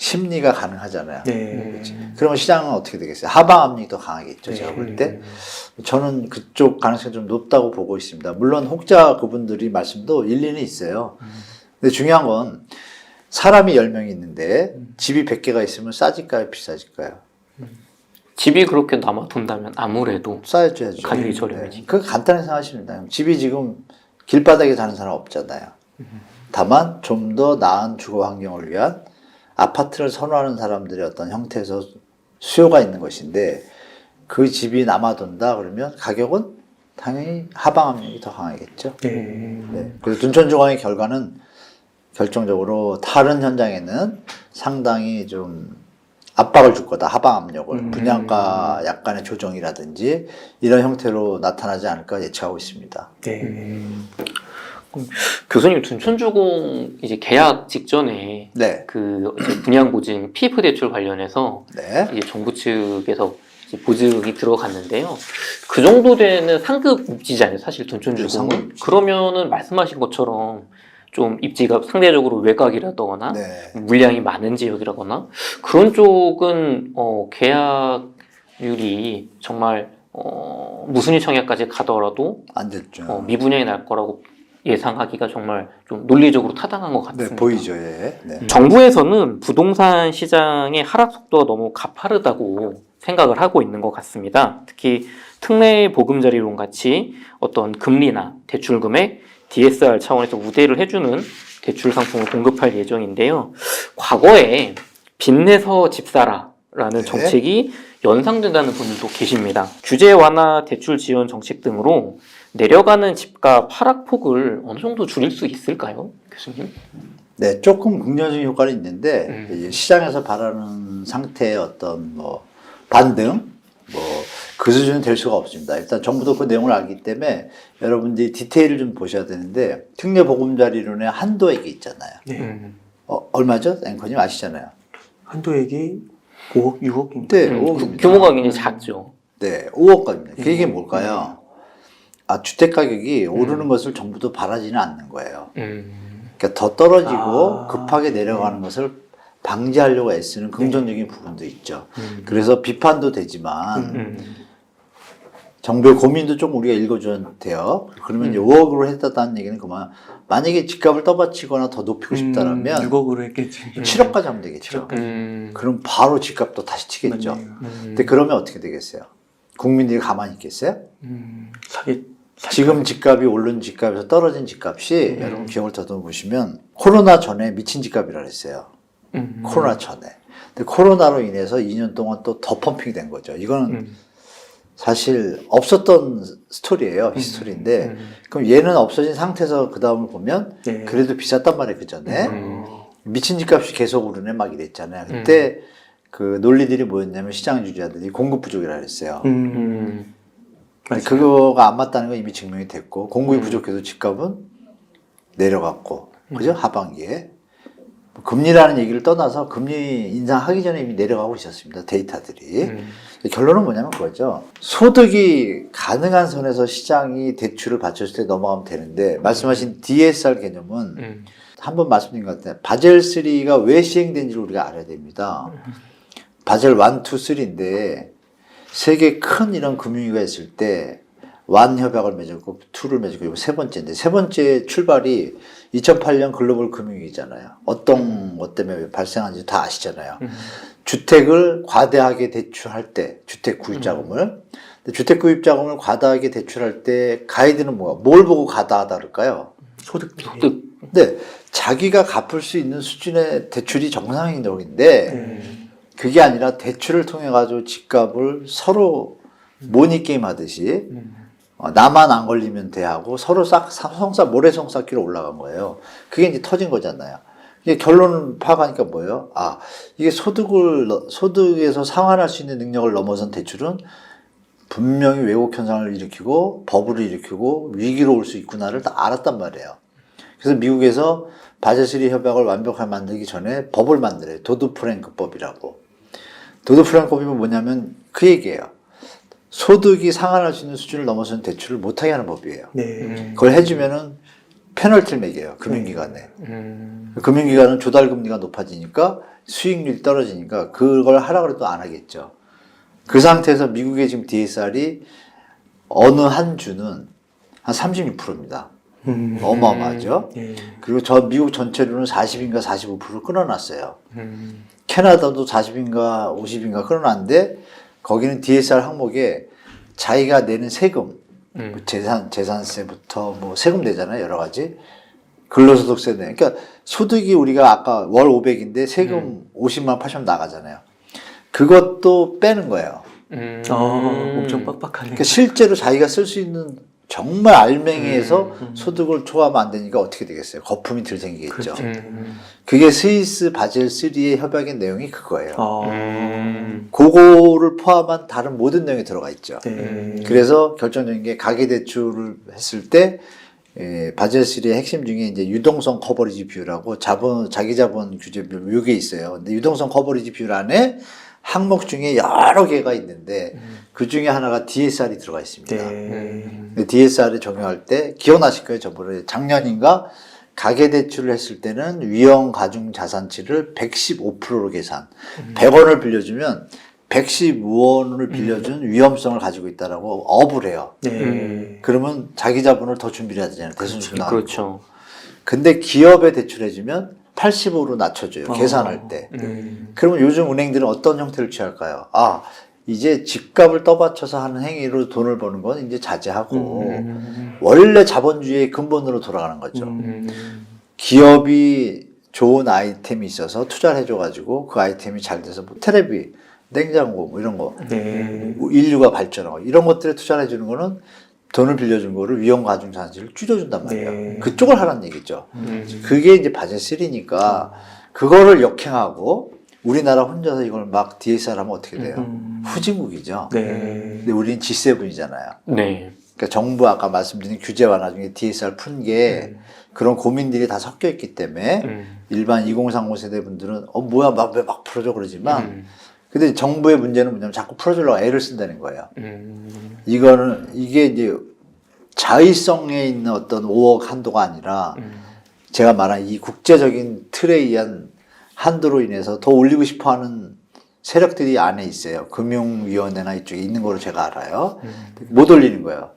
심리가 가능하잖아요. 네. 그러면 시장은 어떻게 되겠어요? 하방 압력이 더 강하겠죠. 제가 볼 때. 저는 그쪽 가능성이 좀 높다고 보고 있습니다. 물론 혹자 그분들이 말씀도 일리는 있어요. 근데 중요한 건 사람이 10명이 있는데 집이 100개가 있으면 싸질까요? 비싸질까요? 집이 그렇게 남아돈다면 아무래도 싸야죠. 가격이 저렴해지. 그거 간단히 생각하시면 돼요. 집이 지금 길바닥에 사는 사람 없잖아요. 다만 좀 더 나은 주거 환경을 위한 아파트를 선호하는 사람들의 어떤 형태에서 수요가 있는 것인데 그 집이 남아돈다 그러면 가격은 당연히 하방 압력이 더 강하겠죠. 네. 그래서 둔촌조강의 결과는 결정적으로 다른 현장에는 상당히 좀 압박을 줄 거다. 하방 압력을. 분양가 약간의 조정이라든지 이런 형태로 나타나지 않을까 예측하고 있습니다. 네. 교수님 둔촌주공 이제 계약 직전에 네. 그 이제 분양보증 PF 대출 관련해서 네. 이제 정부 측에서 이제 보증이 들어갔는데요. 그 정도 되는 상급 입지잖아요. 사실 둔촌주공은. 상급. 그러면은 말씀하신 것처럼 좀 입지가 상대적으로 외곽이라거나 네. 물량이 많은 지역이라거나 그런 쪽은 계약률이 정말 무순위 청약까지 가더라도 안 됐죠. 미분양이 날 거라고 예상하기가 정말 좀 논리적으로 타당한 것 같습니다. 네, 보이죠. 예. 네. 정부에서는 부동산 시장의 하락 속도가 너무 가파르다고 생각을 하고 있는 것 같습니다. 특히 특례 보금자리론 같이 어떤 금리나 대출 금액, DSR 차원에서 우대를 해주는 대출 상품을 공급할 예정인데요. 과거에 빚내서 집 사라라는 네. 정책이 연상된다는 분들도 계십니다. 규제 완화, 대출 지원 정책 등으로 내려가는 집값 하락폭을 어느 정도 줄일 수 있을까요, 교수님? 네, 조금 긍정적인 효과는 있는데 이제 시장에서 바라는 상태의 어떤 뭐 반등 그 수준은 될 수가 없습니다. 일단 정부도 그 내용을 알기 때문에 여러분들이 디테일을 좀 보셔야 되는데 특례 보금자리론의 한도액이 있잖아요. 네. 얼마죠? 앵커님 아시잖아요. 한도액이 5억, 6억입니다. 네, 5억입니다. 규모가 굉장히 작죠. 네, 5억까지입니다. 그게 뭘까요? 주택 가격이 오르는 것을 정부도 바라지는 않는 거예요. 그러니까 더 떨어지고 급하게 내려가는 것을 방지하려고 애쓰는 긍정적인 부분도 있죠. 그래서 비판도 되지만 정부의 고민도 좀 우리가 읽어줘야 돼요. 그러면 이제 5억으로 했다는 얘기는 그만 만약에 집값을 떠받치거나 더 높이고 싶다라면 6억으로 했겠지. 7억까지 하면 되겠죠. 그럼 바로 집값도 다시 튀겠죠. 맞네요. 근데 그러면 어떻게 되겠어요? 국민들이 가만히 있겠어요? 지금 집값이 오른 집값에서 떨어진 집값이 여러분 기억을 더듬어 보시면 코로나 전에 미친 집값이라 그랬어요. 코로나 전에. 근데 코로나로 인해서 2년 동안 또 더 펌핑이 된 거죠. 이거는 사실 없었던 스토리예요. 히스토리인데 그럼 얘는 없어진 상태에서 그 다음을 보면 네. 그래도 비쌌단 말이에요. 그 전에. 미친 집값이 계속 오르네 막 이랬잖아요. 그때 그 논리들이 뭐였냐면 시장 주주자들이 공급 부족이라 그랬어요. 그거가 안 맞다는 건 이미 증명이 됐고 공급이 부족해서 집값은 내려갔고 그죠? 하반기에 금리라는 얘기를 떠나서 금리 인상하기 전에 이미 내려가고 있었습니다. 데이터들이. 결론은 뭐냐면 그거죠. 소득이 가능한 선에서 시장이 대출을 받쳤을 때 넘어가면 되는데 말씀하신 DSR 개념은 한번 말씀드린 것 같아요. 바젤 3가 왜 시행된지를 우리가 알아야 됩니다. 바젤 1, 2, 3인데 세계 큰 이런 금융위가 있을 때 완 협약을 맺었고 2를 맺었고 이거 세 번째인데 세 번째 출발이 2008년 글로벌 금융위기잖아요. 어떤 것 때문에 발생한지 다 아시잖아요. 주택을 과다하게 대출할 때 주택 구입자금을 근데 주택 구입자금을 과다하게 대출할 때 가이드는 뭐야? 뭘 보고 과다하다 그럴까요? 소득. 근데 자기가 갚을 수 있는 수준의 대출이 정상적인데 그게 아니라 대출을 통해 가지고 집값을 서로 모니게임 하듯이 나만 안 걸리면 돼 하고 서로 모래성 쌓기로 올라간 거예요. 그게 이제 터진 거잖아요. 이게 결론을 파악하니까 뭐예요? 이게 소득에서 상환할 수 있는 능력을 넘어선 대출은 분명히 왜곡 현상을 일으키고 버블을 일으키고 위기로 올 수 있구나를 다 알았단 말이에요. 그래서 미국에서 바젤3 협약을 완벽하게 만들기 전에 법을 만들어요. 도드 프랭크법이라고. 도드 프랭크법이면 뭐냐면 그 얘기예요. 소득이 상환할 수 있는 수준을 넘어서는 대출을 못하게 하는 법이에요. 네. 그걸 해주면은 페널티를 매겨요. 금융기관에. 금융기관은 조달금리가 높아지니까 수익률이 떨어지니까 그걸 하라 그래도 안 하겠죠. 그 상태에서 미국의 지금 DSR이 어느 한 주는 한 36%입니다. 어마어마하죠. 네. 그리고 저 미국 전체로는 40인가 45% 끊어놨어요. 캐나다도 40인가 50인가 끊어놨는데 거기는 DSR 항목에 자기가 내는 세금, 재산세부터 뭐 세금 내잖아요. 여러 가지. 근로소득세 내. 그러니까 소득이 우리가 아까 월 500인데 세금 50만 80만 나가잖아요. 그것도 빼는 거예요. 엄청 빡빡하네. 그러니까 실제로 자기가 쓸 수 있는 정말 알맹이에서 소득을 초과하면 안 되니까 어떻게 되겠어요? 거품이 들 생기겠죠. 그게 스위스 바젤 3의 협약의 내용이 그거예요. 그거를 포함한 다른 모든 내용이 들어가 있죠. 네. 그래서 결정적인 게 가계대출을 했을 때 바젤 3의 핵심 중에 이제 유동성 커버리지 비율하고 자기자본 규제 비율 이게 있어요. 근데 유동성 커버리지 비율 안에 항목 중에 여러 개가 있는데 그 중에 하나가 DSR이 들어가 있습니다. 네. DSR을 적용할 때 기억나실 거예요. 저번에 작년인가 가계대출을 했을 때는 위험 가중 자산치를 115%로 계산. 100원을 빌려주면 115원을 빌려준 위험성을 가지고 있다라고 업을 해요. 네. 그러면 자기 자본을 더 준비를 해야 되잖아요. 대손실 나고. 그렇죠. 근데 기업에 대출해주면 85로 낮춰줘요. 계산할 때. 그러면 요즘 은행들은 어떤 형태를 취할까요? 아, 이제 집값을 떠받쳐서 하는 행위로 돈을 버는 건 이제 자제하고 원래 자본주의의 근본으로 돌아가는 거죠. 기업이 좋은 아이템이 있어서 투자를 해줘가지고 그 아이템이 잘 돼서 뭐 테레비, 냉장고 뭐 이런 거 네. 인류가 발전하고 이런 것들에 투자를 해주는 거는 돈을 빌려준 거를 위험 가중 자산치를 줄여준단 말이에요. 네. 그쪽을 하라는 얘기죠. 그게 이제 바젤 3니까 그거를 역행하고 우리나라 혼자서 이걸 막 DSR 하면 어떻게 돼요? 후진국이죠. 네. 근데 우리는 G7이잖아요. 네. 그러니까 정부 아까 말씀드린 규제 완화 중에 DSR 푼 게 그런 고민들이 다 섞여 있기 때문에 일반 2030 세대 분들은 뭐야 왜 막 풀어줘 그러지만 근데 정부의 문제는 뭐냐면 자꾸 풀어주려고 애를 쓴다는 거예요. 이게 이제 자의성에 있는 어떤 5억 한도가 아니라 제가 말한 이 국제적인 틀에 의한 한도로 인해서 더 올리고 싶어 하는 세력들이 안에 있어요. 금융위원회나 이쪽에 있는 걸로 제가 알아요. 못 올리는 거예요.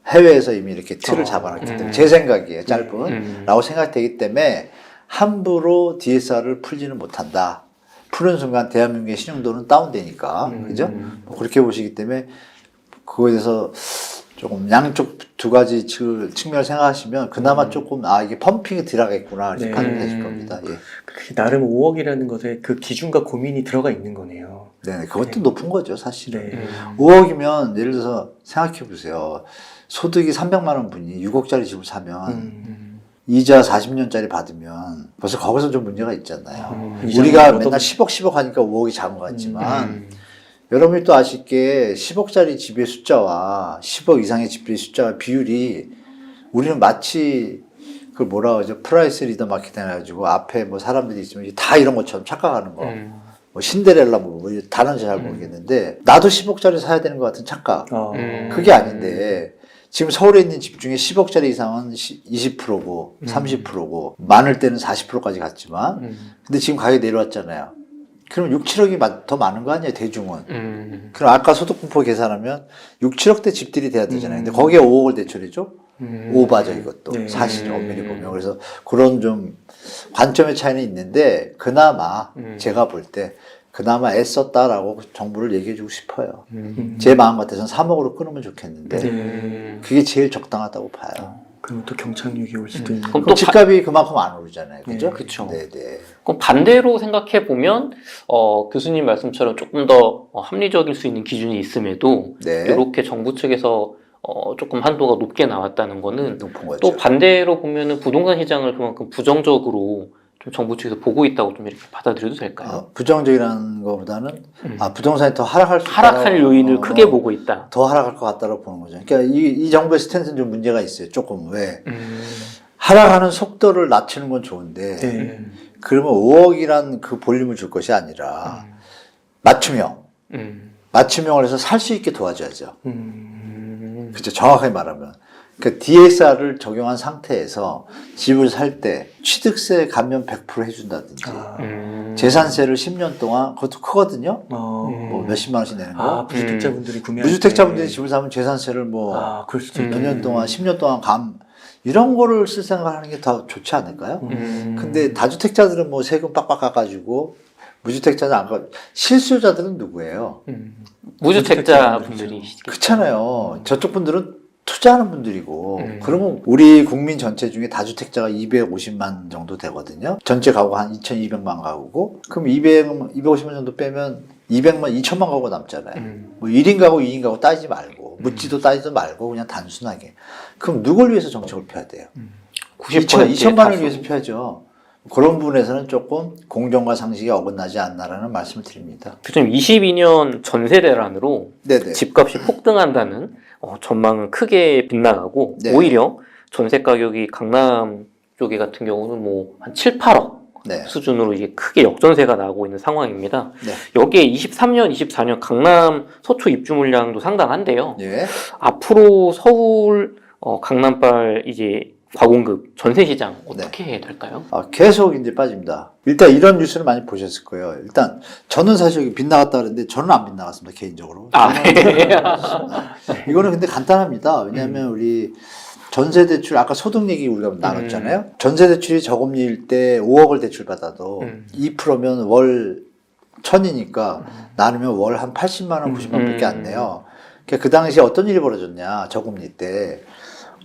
해외에서 이미 이렇게 틀을 잡아놨기 때문에 제 생각이에요. 짧은 라고 생각되기 때문에 함부로 DSR을 풀지는 못한다. 푸는 순간 대한민국의 신용도는 다운되니까 그죠? 뭐 그렇게 보시기 때문에 그거에 대해서 조금 양쪽 두 가지 측면을 생각하시면 그나마 조금 이게 펌핑이 들어가겠구나 이렇게 판단되실 겁니다. 예. 나름 5억이라는 것에 그 기준과 고민이 들어가 있는 거네요. 네, 그것도 높은 거죠 사실은. 네. 5억이면 예를 들어서 생각해 보세요. 소득이 300만 원 분이 6억짜리 집을 사면 이자 40년짜리 받으면 벌써 거기서 좀 문제가 있잖아요. 우리가 맨날 10억 하니까 5억이 작은 것 같지만 여러분이 또 아쉽게 10억짜리 집의 숫자와 10억 이상의 집의 숫자와 비율이 우리는 마치 그걸 뭐라 그러죠? 프라이스 리더 마케팅 해가지고 앞에 뭐 사람들이 있으면 다 이런 것처럼 착각하는 거. 뭐 신데렐라 뭐 단어는 잘 모르겠는데 나도 10억짜리 사야 되는 것 같은 착각. 그게 아닌데 지금 서울에 있는 집 중에 10억짜리 이상은 20%고 30%고 많을 때는 40%까지 갔지만 근데 지금 가격이 내려왔잖아요. 그럼 6, 7억이 더 많은 거 아니에요, 대중은. 그럼 아까 소득분포 계산하면 6, 7억대 집들이 돼야 되잖아요. 근데 거기에 5억을 대출해줘? 오바죠, 이것도. 네. 사실 엄밀히 보면. 그래서 그런 좀 관점의 차이는 있는데 그나마 제가 볼 때 그나마 애썼다라고 정부를 얘기해주고 싶어요. 제 마음 같아서는 3억으로 끊으면 좋겠는데 그게 제일 적당하다고 봐요. 그럼 또 경착륙이 올 수도 있는. 그럼 또 집값이 그만큼 안 오르잖아요. 그죠? 그쵸. 네네. 그럼 반대로 생각해 보면 교수님 말씀처럼 조금 더 합리적일 수 있는 기준이 있음에도 네. 이렇게 정부 측에서 조금 한도가 높게 나왔다는 거는 높은 거죠. 또 반대로 보면은 부동산 시장을 그만큼 부정적으로 좀 정부 측에서 보고 있다고 좀 이렇게 받아들여도 될까요? 부정적이라는 것보다는 부동산이 더 하락할 수 하락할 요인을 크게 보고 있다. 더 하락할 것 같다고 보는 거죠. 그러니까 이 정부의 스탠스는 좀 문제가 있어요. 조금 왜 하락하는 속도를 낮추는 건 좋은데 네. 그러면 5억이란 그 볼륨을 줄 것이 아니라 맞춤형 맞춤형을 해서 살 수 있게 도와줘야죠. 그렇죠. 정확하게 말하면. 그러니까 DSR을 적용한 상태에서 집을 살 때 취득세 감면 100% 해준다든지 재산세를 10년 동안 그것도 크거든요. 뭐 몇십만 원씩 내는 거. 무주택자분들이 구매할 무주택자분들이 때. 집을 사면 재산세를 뭐 그럴 수도 몇 년 동안 10년 동안 이런 거를 쓸 생각하는 게 더 좋지 않을까요? 근데 다주택자들은 뭐 세금 빡빡 깎아주고 무주택자는 안 가. 실수요자들은 누구예요? 무주택자 분들이 그렇잖아요. 저쪽 분들은 투자하는 분들이고 그러면 우리 국민 전체 중에 다주택자가 250만 정도 되거든요. 전체 가구가 한 2,200만 가구고 그럼 250만 정도 빼면 200만, 2천만 가구가 남잖아요. 뭐 1인 가구, 2인 가구 따지지 말고 묻지도 따지도 말고 그냥 단순하게. 그럼 누굴 위해서 정책을 펴야 돼요? 2천만을 위해서 펴야죠. 그런 부분에서는 조금 공정과 상식이 어긋나지 않나라는 말씀을 드립니다. 지금 22년 전세 대란으로 네네. 집값이 폭등한다는 전망은 크게 빗나가고 네. 오히려 전세 가격이 강남 쪽에 같은 경우는 뭐 한 7, 8억 네. 수준으로 이게 크게 역전세가 나고 있는 상황입니다. 네. 여기에 23년, 24년 강남 서초 입주 물량도 상당한데요. 예. 앞으로 서울 강남발 이제 과공급 전세 시장 어떻게 될까요? 계속 이제 빠집니다. 일단 이런 뉴스를 많이 보셨을 거예요. 일단 저는 사실 여기 빗나갔다 그랬는데 저는 안 빗나갔습니다. 개인적으로. 네. 이거는 근데 간단합니다. 왜냐하면 우리 전세대출 아까 소득 얘기 우리가 나눴잖아요. 전세대출이 저금리일 때 5억을 대출받아도 2%면 월 1,000이니까 나누면 월 한 80만 원, 90만 원밖에 안 내요. 그러니까 그 당시에 어떤 일이 벌어졌냐 저금리 때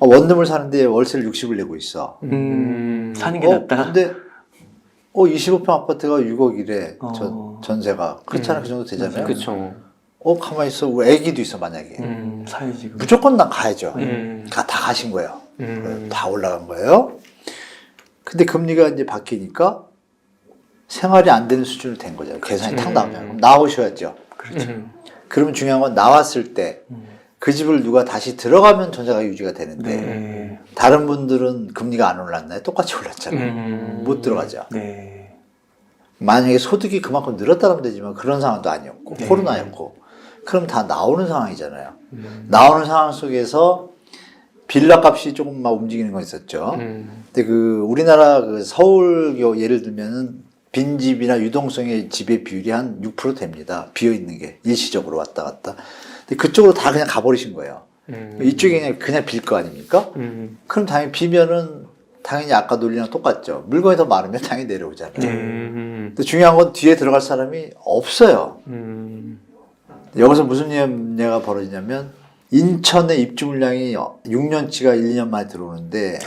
원룸을 사는데 월세를 60을 내고 있어. 사는 게 낫다. 근데 25평 아파트가 6억이래. 전세가 그렇잖아. 그 정도 되잖아요. 그렇죠. 가만히 있어. 우리 애기도 있어 만약에. 사야지. 무조건 난 가야죠. 다 가신 거예요. 다 올라간 거예요. 근데 금리가 이제 바뀌니까 생활이 안 되는 수준으로 된 거죠. 계산이 탁 나오면. 그럼 나오셔야죠. 그렇죠. 그러면 중요한 건 나왔을 때 그 집을 누가 다시 들어가면 전세가 유지가 되는데 네. 다른 분들은 금리가 안 올랐나요? 똑같이 올랐잖아요. 못 들어가죠. 네. 만약에 소득이 그만큼 늘었다면 되지만 그런 상황도 아니었고 네. 코로나였고 그럼 다 나오는 상황이잖아요. 나오는 상황 속에서 빌라 값이 조금 막 움직이는 건 있었죠. 근데 그 우리나라 그 서울 예를 들면은 빈집이나 유동성의 집의 비율이 한 6% 됩니다. 비어 있는 게 일시적으로 왔다 갔다. 근데 그쪽으로 다 그냥 가버리신 거예요. 이쪽에 그냥 빌 거 아닙니까? 그럼 당연히 비면은 당연히 아까 논리랑 똑같죠. 물건이 더 많으면 당연히 내려오잖아요. 근데 중요한 건 뒤에 들어갈 사람이 없어요. 여기서 무슨 예가 벌어지냐면 인천의 입주 물량이 6년치가 1, 2년 만에 들어오는데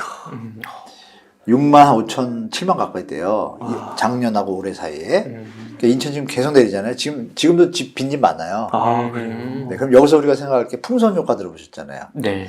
6만 5천, 7만 가까이 돼요. 작년하고 올해 사이에. 그러니까 인천 지금 계속 내리잖아요. 지금도 빈집 많아요. 그래요. 네, 그럼 여기서 우리가 생각할 게 풍선 효과 들어보셨잖아요. 네.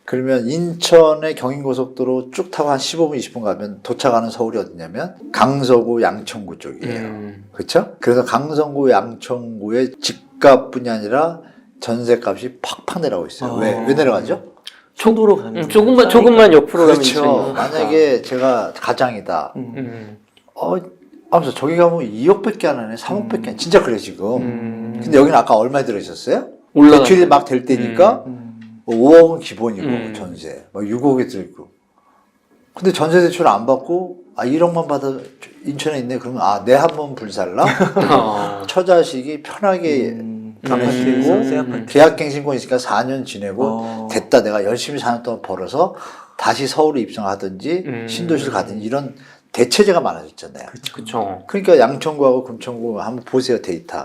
그러면 인천의 경인고속도로 쭉 타고 한 15분, 20분 가면 도착하는 서울이 어디냐면 강서구, 양천구 쪽이에요. 그렇죠? 그래서 강서구, 양천구의 집값뿐이 아니라 전세값이 팍팍 내려가고 있어요. 왜 내려가죠? 초도로 가는 조금만 옆으로 그렇죠. 가면 만약에 제가 가장이다. 하면서 저기 가면 2억밖에 안 하네, 3억밖에 안. 진짜 그래 지금. 근데 여기는 아까 얼마에 들어있었어요? 대출이 막 될 때니까 5억은 기본이고 전세, 막 6억에 들고. 근데 전세 대출 안 받고 1억만 받아 인천에 있네. 그러면 내 한 번 불살라. 처자식이 편하게 아파트고 계약갱신권 있으니까 4년 지내고 됐다. 내가 열심히 4년 동안 벌어서 다시 서울에 입성하든지 신도시를 가든지 이런 대체제가 많아졌잖아요. 그렇죠. 그러니까 양천구하고 금천구 한번 보세요. 데이터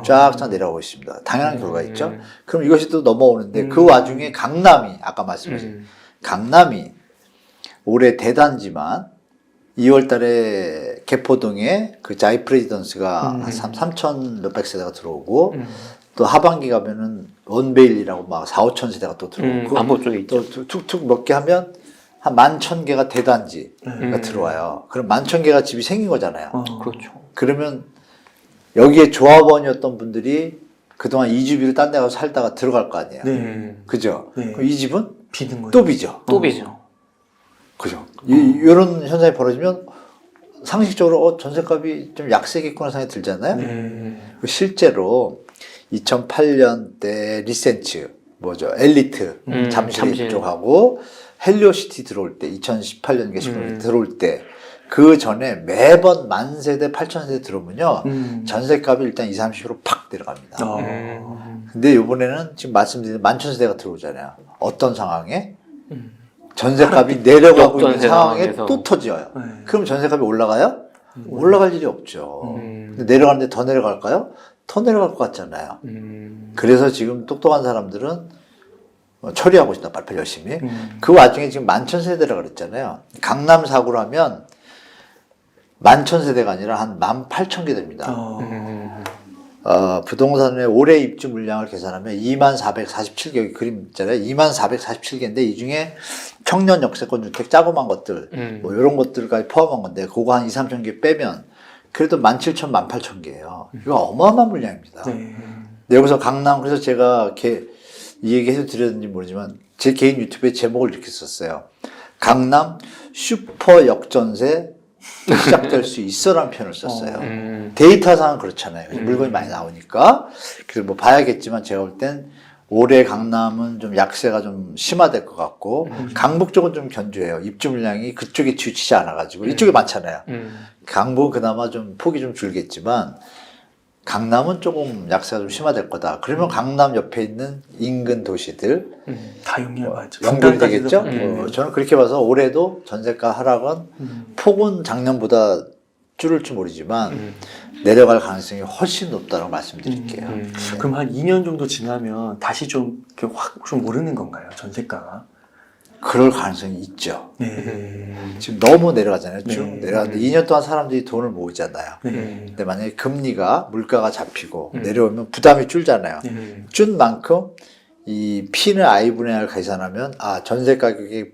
쫙 내려오고 있습니다. 당연한 결과가 있죠. 그럼 이것이 또 넘어오는데 그 와중에 강남이 아까 말씀하신 강남이 올해 대단지만 2월 달에 개포동에 그 자이 프레지던스가 한 3천 몇백 세대가 들어오고 또 하반기 가면은 원베일이라고 막 4, 5천 세대가 또 들어오고 남부 쪽에 있죠. 또 툭툭 몇 개 하면 한 11,000개가 대단지가 들어와요. 그럼 11,000개가 집이 생긴 거잖아요. 그렇죠. 그러면 여기에 조합원이었던 분들이 그동안 이주비를 딴 데 가서 살다가 들어갈 거 아니에요. 네. 그죠? 네. 그럼 이 집은 비는 거예요. 또 비죠. 또 비죠. 그죠? 이런 현상이 벌어지면 상식적으로 전세값이 좀 약세겠구나 생각이 들잖아요. 실제로 2008년 때 리센츠 뭐죠? 엘리트 잠실 쪽하고 헬리오시티 들어올 때 2018년 게시판에 들어올 때 그 전에 매번 10,000세대, 8,000세대 들어오면요 전세값이 일단 20, 30% 팍 내려갑니다. 근데 이번에는 지금 말씀드린 11,000세대가 들어오잖아요. 어떤 상황에? 전세값이 내려가고 있는 상황에 또 터져요. 그럼 전세값이 올라가요? 올라갈 일이 없죠. 근데 내려가는데 더 내려갈까요? 더 내려갈 것 같잖아요. 그래서 지금 똑똑한 사람들은 처리하고 있다. 빨리빨리 열심히. 그 와중에 지금 11,000세대라 그랬잖아요. 강남 4구로 하면 11,000세대가 아니라 한 18,000개 됩니다. 부동산의 올해 입주 물량을 계산하면 24,447개 그림 있잖아요. 24,447개인데 이 중에 청년 역세권 주택 자그마한 것들 뭐 이런 것들까지 포함한 건데 그거 한 2, 3천 개 빼면 그래도 17,000, 18,000개예요. 이거 어마어마한 물량입니다. 근데 여기서 강남 그래서 제가 이 얘기 해도 드렸는지 모르지만 제 개인 유튜브에 제목을 이렇게 썼어요. 강남 슈퍼 역전세 시작될 수 있어라는 표현을 썼어요. 데이터상은 그렇잖아요. 물건이 많이 나오니까. 그래서 뭐 봐야겠지만 제가 볼 땐 올해 강남은 좀 약세가 좀 심화될 것 같고 강북 쪽은 좀 견조해요. 입주 물량이 그쪽에 치우치지 않아가지고 이쪽에 많잖아요. 강북은 그나마 좀 폭이 좀 줄겠지만 강남은 조금 약세가 좀 심화될 거다. 그러면 강남 옆에 있는 인근 도시들 다 연결받죠. 연결이 되겠죠? 저는 그렇게 봐서 올해도 전세가 하락은 폭은 작년보다 줄을지 모르지만 내려갈 가능성이 훨씬 높다고 말씀드릴게요. 네. 그럼 한 2년 정도 지나면 다시 좀 확 좀 오르는 건가요? 전세가가? 그럴 가능성이 있죠. 지금 너무 내려가잖아요. 쭉 내려가는데 2년 동안 사람들이 돈을 모으잖아요. 근데 만약에 금리가 물가가 잡히고 내려오면 부담이 줄잖아요. 준 만큼 이 P는 I분의 R 계산하면 전세 가격의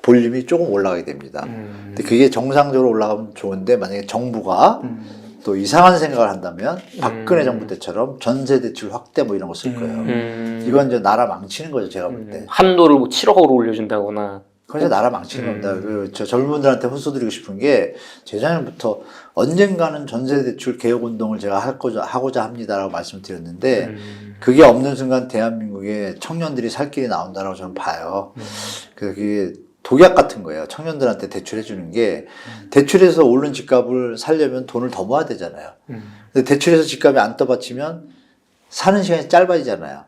볼륨이 조금 올라가게 됩니다. 근데 그게 정상적으로 올라가면 좋은데 만약에 정부가 또 이상한 생각을 한다면 박근혜 정부 때처럼 전세 대출 확대 뭐 이런 거 쓸 거예요. 이건 이제 나라 망치는 거죠, 제가 볼 때. 한도를 뭐 7억으로 올려준다거나. 그래서 나라 망치는 겁니다. 저 젊은 분들한테 호소드리고 싶은 게 재작년부터 언젠가는 전세 대출 개혁 운동을 제가 하고자 합니다라고 말씀드렸는데 그게 없는 순간 대한민국의 청년들이 살 길이 나온다라고 저는 봐요. 그래서 그게 독약 같은 거예요. 청년들한테 대출해 주는 게 대출해서 오른 집값을 살려면 돈을 더 모아야 되잖아요. 근데 대출해서 집값이 안 떠받치면 사는 시간이 짧아지잖아요.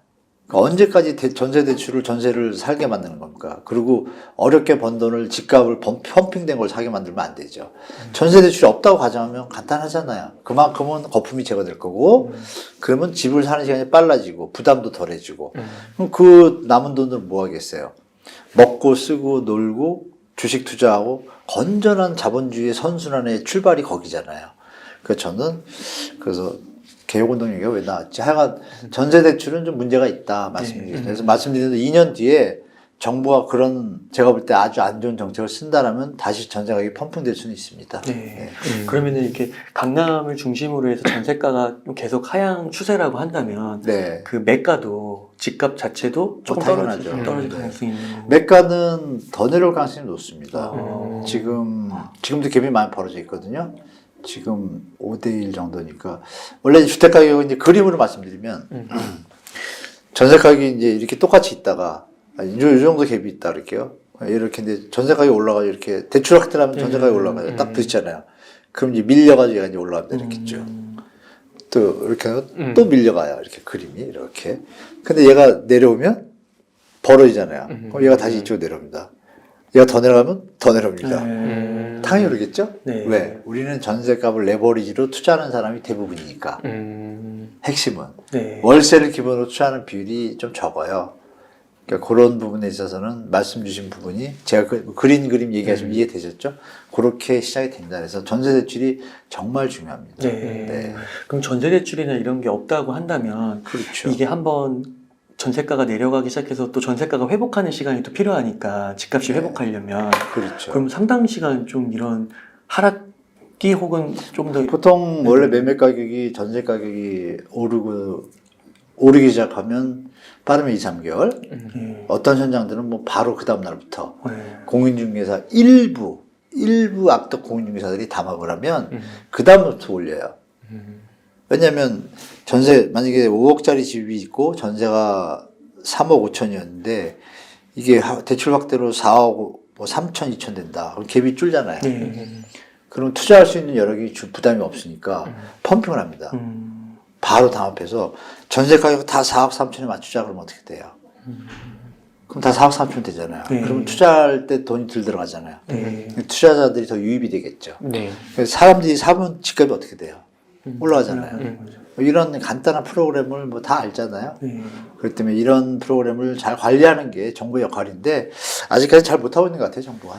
그러니까 언제까지 전세를 살게 만드는 겁니까? 그리고 어렵게 번 돈을 집값을 펌핑된 걸 사게 만들면 안 되죠. 전세 대출이 없다고 가정하면 간단하잖아요. 그만큼은 거품이 제거될 거고 그러면 집을 사는 시간이 빨라지고 부담도 덜해지고 그럼 그 남은 돈을 뭐 하겠어요? 먹고 쓰고 놀고 주식 투자하고 건전한 자본주의의 선순환의 출발이 거기잖아요. 그래서 저는 개혁운동 얘기가 왜 나왔지? 하여간 전세대출은 좀 문제가 있다 말씀드리겠습니다. 그래서 말씀드리는데 2년 뒤에 정부가 제가 볼 때 아주 안 좋은 정책을 쓴다라면 다시 전세가격이 펌핑될 수는 있습니다. 그러면은 이렇게 강남을 중심으로 해서 전세가가 계속 하향 추세라고 한다면 그 매가도 집값 자체도 조금 떨어질 가능성이 있는 거고. 매가는 더 내려올 가능성이 높습니다. 지금도 갭이 많이 벌어져 있거든요. 지금 5대1 정도니까 원래 주택 가격은 이제 그림으로 말씀드리면 전세 가격이 이제 이렇게 똑같이 있다가 이 정도 갭이 있다 그럴게요. 이렇게 근데 전세 가격이 올라가지고 이렇게 대출 확대하면 전세 가격이 올라가요. 딱 부딪잖아요. 그럼 이제 밀려가지고 얘가 이제 올라갑니다. 이렇게 있죠. 또 이렇게 또 밀려가요. 이렇게 그림이 이렇게. 근데 얘가 내려오면 벌어지잖아요. 그럼 얘가 다시 이쪽으로 내려옵니다. 얘가 더 내려가면 더 내려옵니다. 당연히 그러겠죠? 왜? 우리는 전세값을 레버리지로 투자하는 사람이 대부분이니까. 핵심은. 월세를 기본으로 투자하는 비율이 좀 적어요. 그러니까 그런 부분에 있어서는 말씀 주신 부분이 제가 그린 그림 얘기하시면 이해되셨죠? 그렇게 시작이 된다. 그래서 전세대출이 정말 중요합니다. 그럼 전세대출이나 이런 게 없다고 한다면 이게 한번 전세가가 내려가기 시작해서 또 전세가가 회복하는 시간이 또 필요하니까 집값이 회복하려면 그럼 상당 시간 좀 이런 하락기 혹은 좀 더 보통 원래 매매 가격이 전세 가격이 오르기 시작하면 빠르면 2, 3개월 어떤 현장들은 뭐 바로 그 다음 날부터 공인중개사 일부 악덕 공인중개사들이 담합을 하면 그 다음부터 올려요. 왜냐하면 전세 만약에 5억짜리 집이 있고 전세가 3억 5천이었는데 이게 대출 확대로 4억 뭐 3천 2천 된다. 그럼 갭이 줄잖아요. 그럼 투자할 수 있는 여력이 부담이 없으니까 펌핑을 합니다. 바로 다음 앞에서 전세 가격 다 4억 3천에 맞추자 그러면 어떻게 돼요? 그럼 다 4억 3천 되잖아요. 그러면 투자할 때 돈이 덜 들어가잖아요. 투자자들이 더 유입이 되겠죠. 그래서 사람들이 사면 집값이 어떻게 돼요? 올라가잖아요. 이런 간단한 프로그램을 뭐 다 알잖아요. 그렇기 때문에 이런 프로그램을 잘 관리하는 게 정부의 역할인데 아직까지 잘 못하고 있는 것 같아요, 정부가.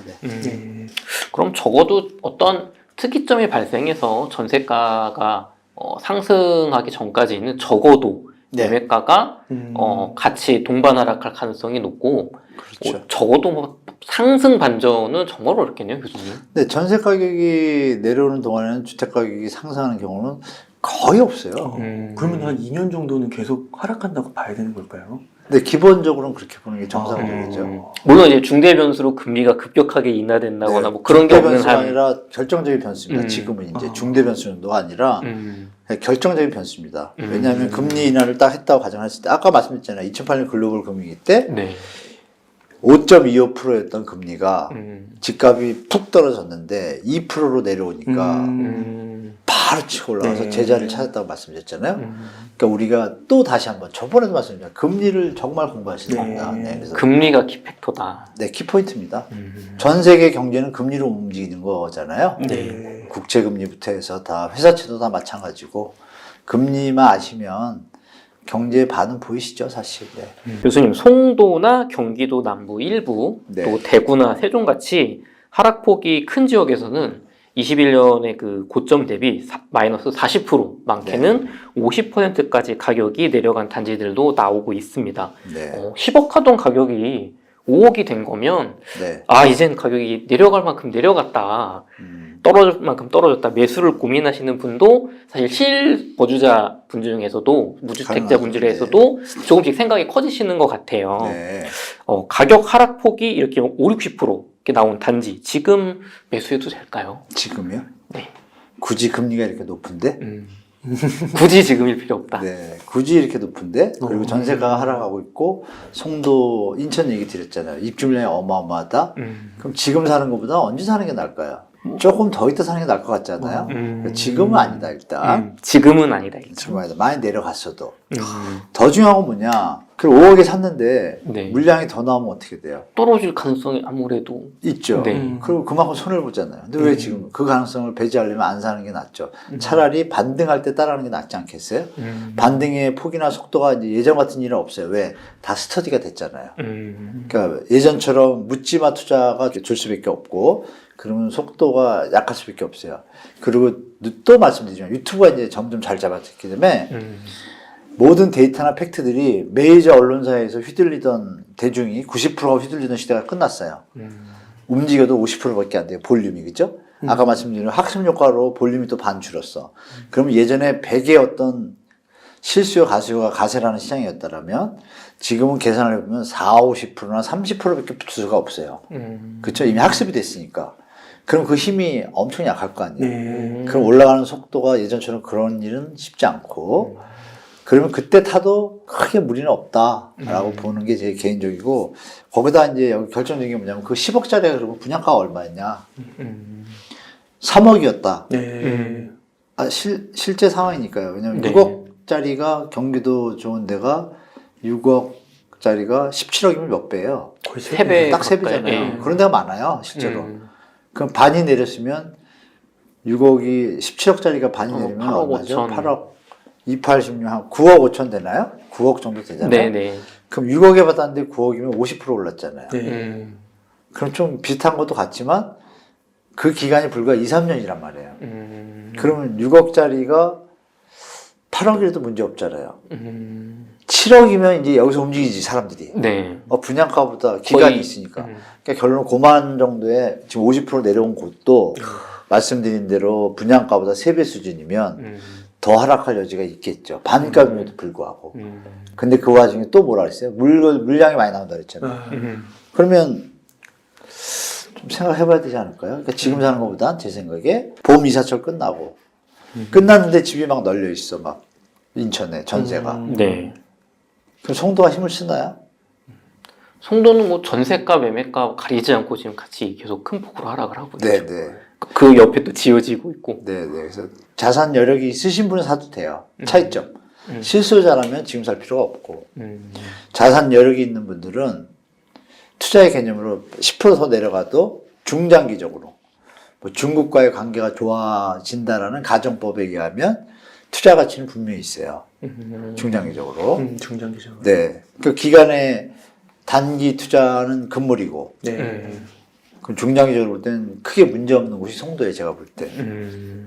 그럼 적어도 어떤 특이점이 발생해서 전세가가 상승하기 전까지는 적어도 매매가가 같이 동반 하락할 가능성이 높고 그렇죠. 적어도 뭐 상승 반전은 정말 어렵겠네요, 교수님. 네, 전세 가격이 내려오는 동안에는 주택 가격이 상승하는 경우는 거의 없어요. 그러면 한 2년 정도는 계속 하락한다고 봐야 되는 걸까요? 근데 기본적으로는 그렇게 보는 게 정상적이죠. 물론 이제 중대 변수로 금리가 급격하게 인하된다거나 뭐 그런 게 중대 없는 변수가 한 아니라 결정적인 변수입니다. 지금은 이제 중대 변수도 아니라 결정적인 변수입니다. 왜냐하면 금리 인하를 딱 했다고 가정했을 때 아까 말씀드렸잖아요. 2008년 글로벌 금융위기 때 5.25%였던 금리가 집값이 푹 떨어졌는데 2%로 내려오니까 바로 치고 올라가서 제자리를 찾았다고 말씀드렸잖아요. 그러니까 우리가 또 다시 한번 저번에도 말씀드렸잖아요. 금리를 정말 공부하셔야 됩니다. 그래서 금리가 키팩터다. 네, 키포인트입니다. 전 세계 경제는 금리로 움직이는 거잖아요. 국채금리부터 해서 다 회사채도 다 마찬가지고 금리만 아시면 경제의 반은 보이시죠, 사실. 교수님, 송도나 경기도 남부 일부 또 대구나 세종같이 하락폭이 큰 지역에서는 21년의 그 고점 대비 마이너스 40% 많게는 50%까지 가격이 내려간 단지들도 나오고 있습니다. 10억 하던 가격이 5억이 된 거면 이젠 가격이 내려갈 만큼 내려갔다. 떨어질 만큼 떨어졌다. 매수를 고민하시는 분도 사실 실거주자 분들 중에서도 무주택자 분들 중에서도 조금씩 생각이 커지시는 것 같아요. 가격 하락폭이 이렇게 5, 60% 이렇게 나온 단지 지금 매수해도 될까요? 지금요? 네. 굳이 금리가 이렇게 높은데? 굳이 지금일 필요 없다. 네, 굳이 이렇게 높은데 그리고 전세가가 하락하고 있고 송도 인천 얘기 드렸잖아요. 입주 물량이 어마어마하다. 그럼 지금 사는 것보다 언제 사는 게 나을까요? 조금 더 있다 사는 게 나을 것 같지 않아요? 지금은 아니다 일단. 지금은 아니다. 지금 아니다. 많이 내려갔어도. 더 중요한 건 뭐냐? 그 5억에 샀는데 물량이 더 나오면 어떻게 돼요? 떨어질 가능성이 아무래도 있죠. 그리고 그만큼 손해를 보잖아요. 근데 왜 지금 그 가능성을 배제하려면 안 사는 게 낫죠? 차라리 반등할 때 따라하는 게 낫지 않겠어요? 반등의 폭이나 속도가 이제 예전 같은 일은 없어요. 왜? 다 스터디가 됐잖아요. 그러니까 예전처럼 묻지마 투자가 줄 수밖에 없고 그러면 속도가 약할 수밖에 없어요. 그리고 또 말씀드리지만 유튜브가 이제 점점 잘 잡아졌기 때문에 모든 데이터나 팩트들이 메이저 언론사에서 휘둘리던 대중이 90%가 휘둘리던 시대가 끝났어요. 움직여도 50%밖에 안 돼요. 볼륨이. 그죠? 아까 말씀드린 학습 효과로 볼륨이 또 반 줄었어. 그러면 예전에 100의 어떤 실수요 가수요가 가세라는 시장이었다면 지금은 계산을 해보면 40, 50%나 30%밖에 붙을 수가 없어요. 그렇죠? 이미 학습이 됐으니까. 그럼 그 힘이 엄청 약할 거 아니에요. 그럼 올라가는 속도가 예전처럼 그런 일은 쉽지 않고 그러면 그때 타도 크게 무리는 없다라고 보는 게 제 개인적이고 거기다 이제 여기 결정적인 게 뭐냐면 그 10억짜리가 그러면 분양가가 얼마였냐? 3억이었다. 실제 상황이니까요. 왜냐면 6억짜리가 경기도 좋은 데가 6억짜리가 17억이면 몇 배예요? 거의 세 배. 딱 3배잖아요. 그런 데가 많아요, 실제로. 그럼 반이 내렸으면 6억이 17억짜리가 반이 내리면 8억 얼마죠? 5천. 8억 2816, 한 9억 5천 되나요? 9억 정도 되잖아요. 그럼 6억에 받았는데 9억이면 50% 올랐잖아요. 그럼 좀 비슷한 것도 같지만 그 기간이 불과 2, 3년이란 말이에요. 그러면 6억짜리가 8억이라도 문제 없잖아요. 7억이면 이제 여기서 움직이지 사람들이. 분양가보다 기간이 있으니까. 그러니까 결론은 9만 정도에 지금 50% 내려온 곳도 말씀드린 대로 분양가보다 3배 수준이면 더 하락할 여지가 있겠죠. 반값임에도 불구하고. 근데 그 와중에 또 뭐라 그랬어요? 물량이 많이 나온다 그랬잖아요. 그러면 좀 생각해 봐야 되지 않을까요? 그러니까 지금 사는 것보단 제 생각에 봄 이사철 끝나고 끝났는데 집이 막 널려 있어. 막 인천에 전세가. 네. 그럼 송도가 힘을 쓰나요? 송도는 뭐 전세가, 매매가 가리지 않고 지금 같이 계속 큰 폭으로 하락을 하고 있죠. 네네. 그 옆에 또 지어지고 있고. 네네. 그래서 자산 여력이 있으신 분은 사도 돼요. 차이점. 실수요자라면 지금 살 필요가 없고 자산 여력이 있는 분들은 투자의 개념으로 10% 더 내려가도 중장기적으로 뭐 중국과의 관계가 좋아진다라는 가정법에 의하면 투자 가치는 분명히 있어요. 중장기적으로. 중장기적으로. 네. 그 기간에 단기 투자는 금물이고. 네. 그럼 중장기적으로 볼 때는 크게 문제 없는 곳이 송도에 제가 볼 때.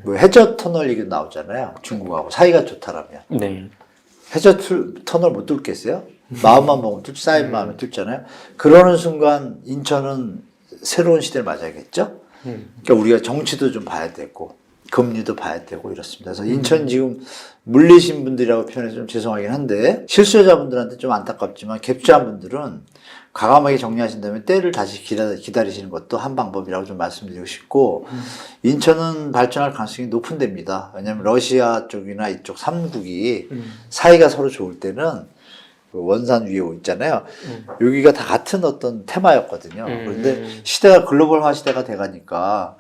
뭐 해저 터널 얘기 나오잖아요. 중국하고 사이가 좋다라면. 네. 해저 터널 못 뚫겠어요? 마음만 먹으면 쌓인 마음에 뚫잖아요. 그러는 순간 인천은 새로운 시대를 맞아야겠죠? 그러니까 우리가 정치도 좀 봐야 되고, 금리도 봐야 되고 이렇습니다. 그래서 인천 지금 물리신 분들이라고 표현해서 좀 죄송하긴 한데, 실수요자분들한테 좀 안타깝지만 갭투자한 분들은 과감하게 정리하신 다음에 때를 다시 기다리시는 것도 한 방법이라고 좀 말씀드리고 싶고, 인천은 발전할 가능성이 높은 데입니다. 왜냐하면 러시아 쪽이나 이쪽 3국이 사이가 서로 좋을 때는 그 원산 위에 있잖아요. 여기가 다 같은 어떤 테마였거든요. 그런데 시대가 글로벌화 시대가 돼가니까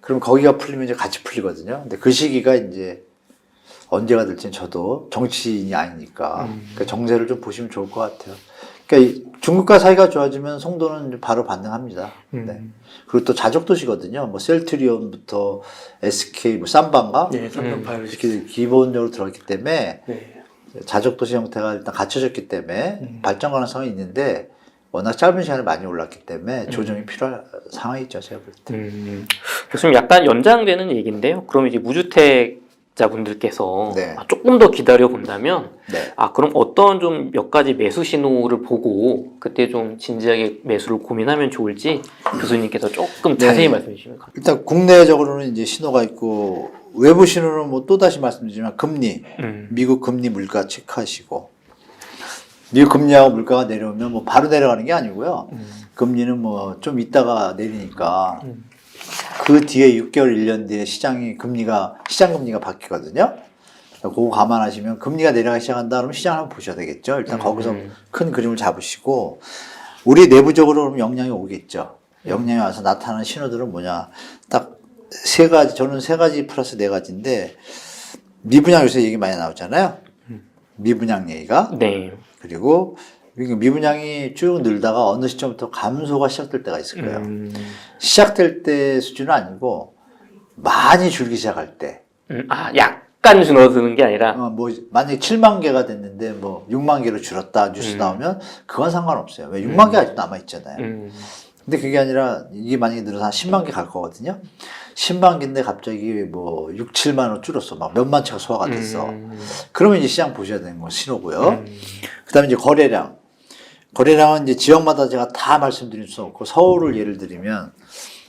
그럼 거기가 풀리면 이제 같이 풀리거든요. 근데 그 시기가 이제 언제가 될지는 저도 정치인이 아니니까 그러니까 정세를 좀 보시면 좋을 것 같아요. 그러니까 중국과 사이가 좋아지면 송도는 바로 반응합니다. 네. 그리고 또 자족도시거든요. 뭐 셀트리온부터 SK, 뭐 삼방가 네, 삼성바이오로직스. 이렇게 기본적으로 들어갔기 때문에 네. 자족도시 형태가 일단 갖춰졌기 때문에 발전 가능성이 있는데 워낙 짧은 시간에 많이 올랐기 때문에 조정이 필요한 상황이죠. 제가 볼 때. 교수님 약간 연장되는 얘기인데요. 그럼 이제 무주택자분들께서 네. 조금 더 기다려 본다면 네. 그럼 어떤 좀 몇 가지 매수 신호를 보고 그때 좀 진지하게 매수를 고민하면 좋을지 교수님께서 조금 자세히 네. 말씀해 주시면 감사합니다. 일단 국내적으로는 이제 신호가 있고 외부 신호는 뭐 또다시 말씀드리지만 금리, 미국 금리 물가 체크하시고 미국 금리하고 물가가 내려오면 뭐 바로 내려가는 게 아니고요. 금리는 뭐 좀 있다가 내리니까 그 뒤에 6개월, 1년 뒤에 시장 금리가 바뀌거든요. 그거 감안하시면 금리가 내려가기 시작한다 그러면 시장을 한번 보셔야 되겠죠. 일단 거기서 큰 그림을 잡으시고 우리 내부적으로 그러면 영향이 오겠죠. 영향이 와서 나타나는 신호들은 뭐냐. 딱 세 가지, 저는 세 가지 플러스 네 가지인데 미분양 요새 얘기 많이 나오잖아요. 미분양 얘기가. 네. 그리고 미분양이 쭉 늘다가 어느 시점부터 감소가 시작될 때가 있을 거예요. 시작될 때 수준은 아니고 많이 줄기 시작할 때. 약간 줄어드는 게 아니라 뭐 만약에 7만 개가 됐는데 뭐 6만 개로 줄었다 뉴스 나오면 그건 상관없어요. 왜 6만 개 아직도 남아 있잖아요. 근데 그게 아니라 이게 만약에 늘어서 한 10만 개 갈 거거든요. 10만 개인데 갑자기 뭐 6, 7만 원 줄었어. 막 몇만 채가 소화가 됐어. 그러면 이제 시장 보셔야 되는 건 신호고요. 그 다음에 이제 거래량. 거래량은 이제 지역마다 제가 다 말씀드릴 수 없고 서울을 예를 들면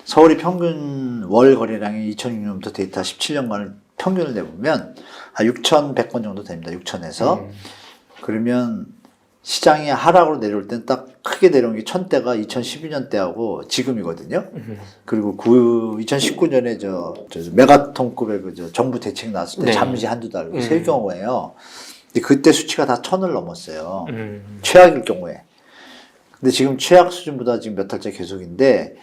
서울이 평균 월 거래량이 2006년부터 데이터 17년간을 평균을 내보면 한 6,100건 정도 됩니다. 6,000에서. 그러면 시장이 하락으로 내려올 때는 딱 크게 내려온 게 1000대가 2012년 때하고 지금이거든요. 그리고 2019년에 저 메가톤급의 그 정부 대책 나왔을 때 잠시 한두 달, 세 경우에요. 근데 그때 수치가 다 1000을 넘었어요. 최악일 경우에. 근데 지금 최악 수준보다 지금 몇 달째 계속인데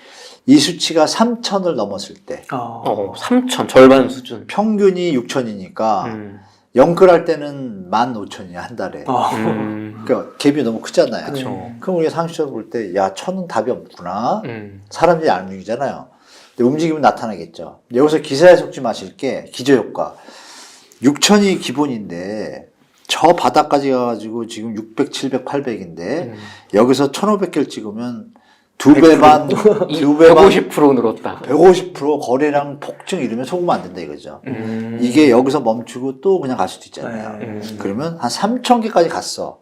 이 수치가 3000을 넘었을 때 3천 절반 수준. 평균이 6000이니까 영끌할 때는 15,000이야 한 달에. 그러니까 갭이 너무 크잖아요. 그쵸. 그럼 우리가 상식적으로 볼 때 야 1000은 답이 없구나. 사람들이 안 움직이잖아요. 근데 움직이면 나타나겠죠. 여기서 기사에 속지 마실 게 기저효과. 6,000이 기본인데 저 바닥까지 가가지고 지금 600, 700, 800인데 여기서 1,500개를 찍으면 두 배만 150% 늘었다. 150% 거래량 폭증 이러면 속으면 안 된다 이거죠. 이게 여기서 멈추고 또 그냥 갈 수도 있잖아요. 그러면 한 3,000개까지 갔어.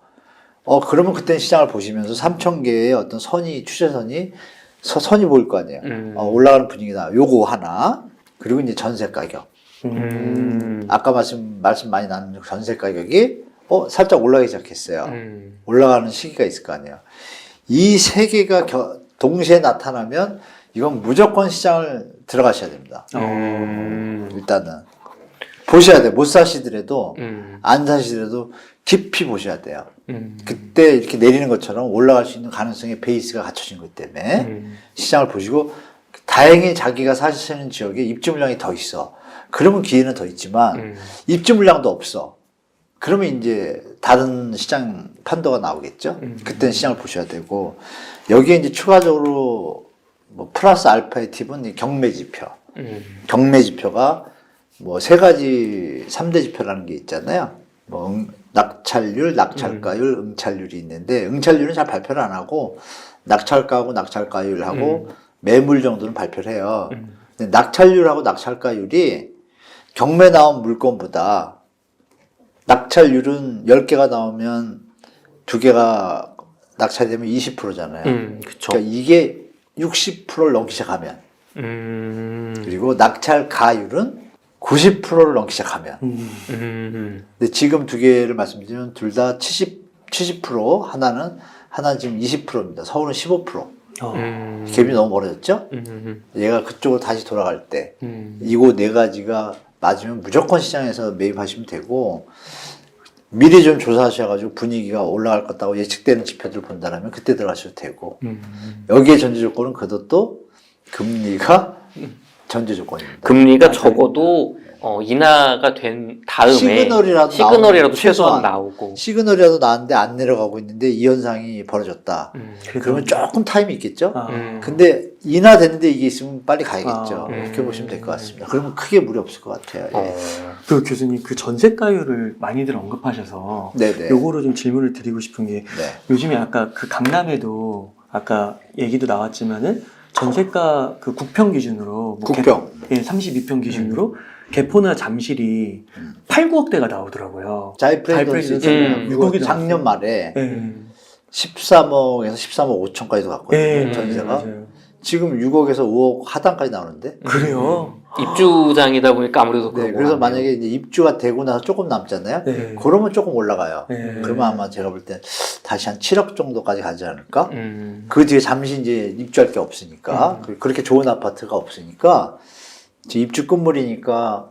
그러면 그때 시장을 보시면서 3,000개의 어떤 추세선이 보일 거 아니에요. 올라가는 분위기다. 요거 하나. 그리고 이제 전세 가격. 아까 말씀 많이 나눈 전세 가격이 살짝 올라가기 시작했어요. 올라가는 시기가 있을 거 아니에요. 이 세 개가 동시에 나타나면 이건 무조건 시장을 들어가셔야 됩니다. 일단은 보셔야 돼요. 못 사시더라도 안 사시더라도 깊이 보셔야 돼요. 그때 이렇게 내리는 것처럼 올라갈 수 있는 가능성의 베이스가 갖춰진 것 때문에 시장을 보시고 다행히 자기가 사시는 지역에 입주 물량이 더 있어. 그러면 기회는 더 있지만 입주 물량도 없어. 그러면 이제 다른 시장 판도가 나오겠죠. 그때는 시장을 보셔야 되고 여기에 이제 추가적으로 뭐 플러스 알파의 팁은 이 경매 지표. 경매 지표가 뭐 세 가지 3대 지표라는 게 있잖아요. 뭐 낙찰률, 낙찰가율, 응찰률이 있는데 응찰률은 잘 발표를 안 하고 낙찰가하고 낙찰가율하고 매물 정도는 발표를 해요. 근데 낙찰률하고 낙찰가율이 경매 나온 물건보다 낙찰률은 10개가 나오면 2개가 낙찰이 되면 20%잖아요. 그쵸. 그러니까 이게 60%를 넘기 시작하면 그리고 낙찰가율은 90%를 넘기 시작하면 근데 지금 두 개를 말씀드리면 둘 다 70% 하나는 지금 20%입니다. 서울은 15%. 갭이 너무 멀어졌죠? 얘가 그쪽으로 다시 돌아갈 때 이거 네 가지가 맞으면 무조건 시장에서 매입하시면 되고 미리 좀 조사하셔가지고 분위기가 올라갈 것 같다고 예측되는 지표들을 본다면 그때 들어가셔도 되고 여기에 전제 조건은 그것도 금리가 전제 조건입니다. 금리가 적어도 인하가 된 다음에 시그널이라도 최소한 나오고 시그널이라도 나왔는데 안 내려가고 있는데 이 현상이 벌어졌다. 그러면 조금 타임이 있겠죠. 근데 인하됐는데 이게 있으면 빨리 가야겠죠. 이렇게 보시면 될 것 같습니다. 그러면 크게 무리 없을 것 같아요. 예. 그 교수님 그 전세가율을 많이들 언급하셔서 네네. 요거로 좀 질문을 드리고 싶은 게 네. 요즘에 아까 그 강남에도 아까 얘기도 나왔지만은 전세가 그 국평 기준으로 뭐 국평. 예, 32평 기준으로 개포나 잠실이 8, 9억대가 나오더라고요. 자이프레이던스 자이프레이던스 6억이 작년 말에 예. 13억에서 13억 5천까지도 갔거든요. 예, 전세가. 맞아요. 지금 6억에서 5억 하단까지 나오는데. 그래요? 입주장이다 보니까 아무래도 네, 그런 거 그래서 같네요. 만약에 이제 입주가 되고 나서 조금 남잖아요. 네. 그러면 조금 올라가요. 네. 그러면 아마 제가 볼 때 다시 한 7억 정도까지 가지 않을까? 그 뒤에 잠시 이제 입주할 게 없으니까 그렇게 좋은 아파트가 없으니까 이제 입주 끝물이니까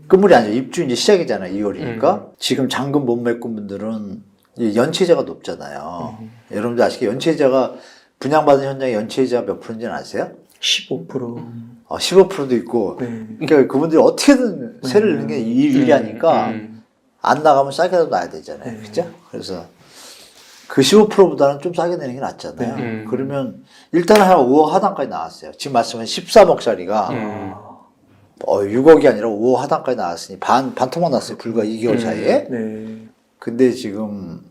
끝물이 아니죠. 입주 이제 시작이잖아요. 2월이니까 지금 잔금 못 메꾼 분들은 이제 연체이자가 높잖아요. 여러분들 아시게 연체이자가 분양받은 현장의 연체이자가 몇 프로인지는 아세요? 15%. 15%도 있고 네. 그러니까 그분들이 어떻게든 세를 내는 게 유리하니까 안 나가면 싸게라도 놔야 되잖아요. 네. 그죠? 그래서 그 15%보다는 좀 싸게 내는 게 낫잖아요. 네. 그러면 일단은 한 5억 하단까지 나왔어요. 지금 말씀한 13억짜리가 6억이 아니라 5억 하단까지 나왔으니 반토막 났어요. 불과 2개월 사이에. 네. 근데 지금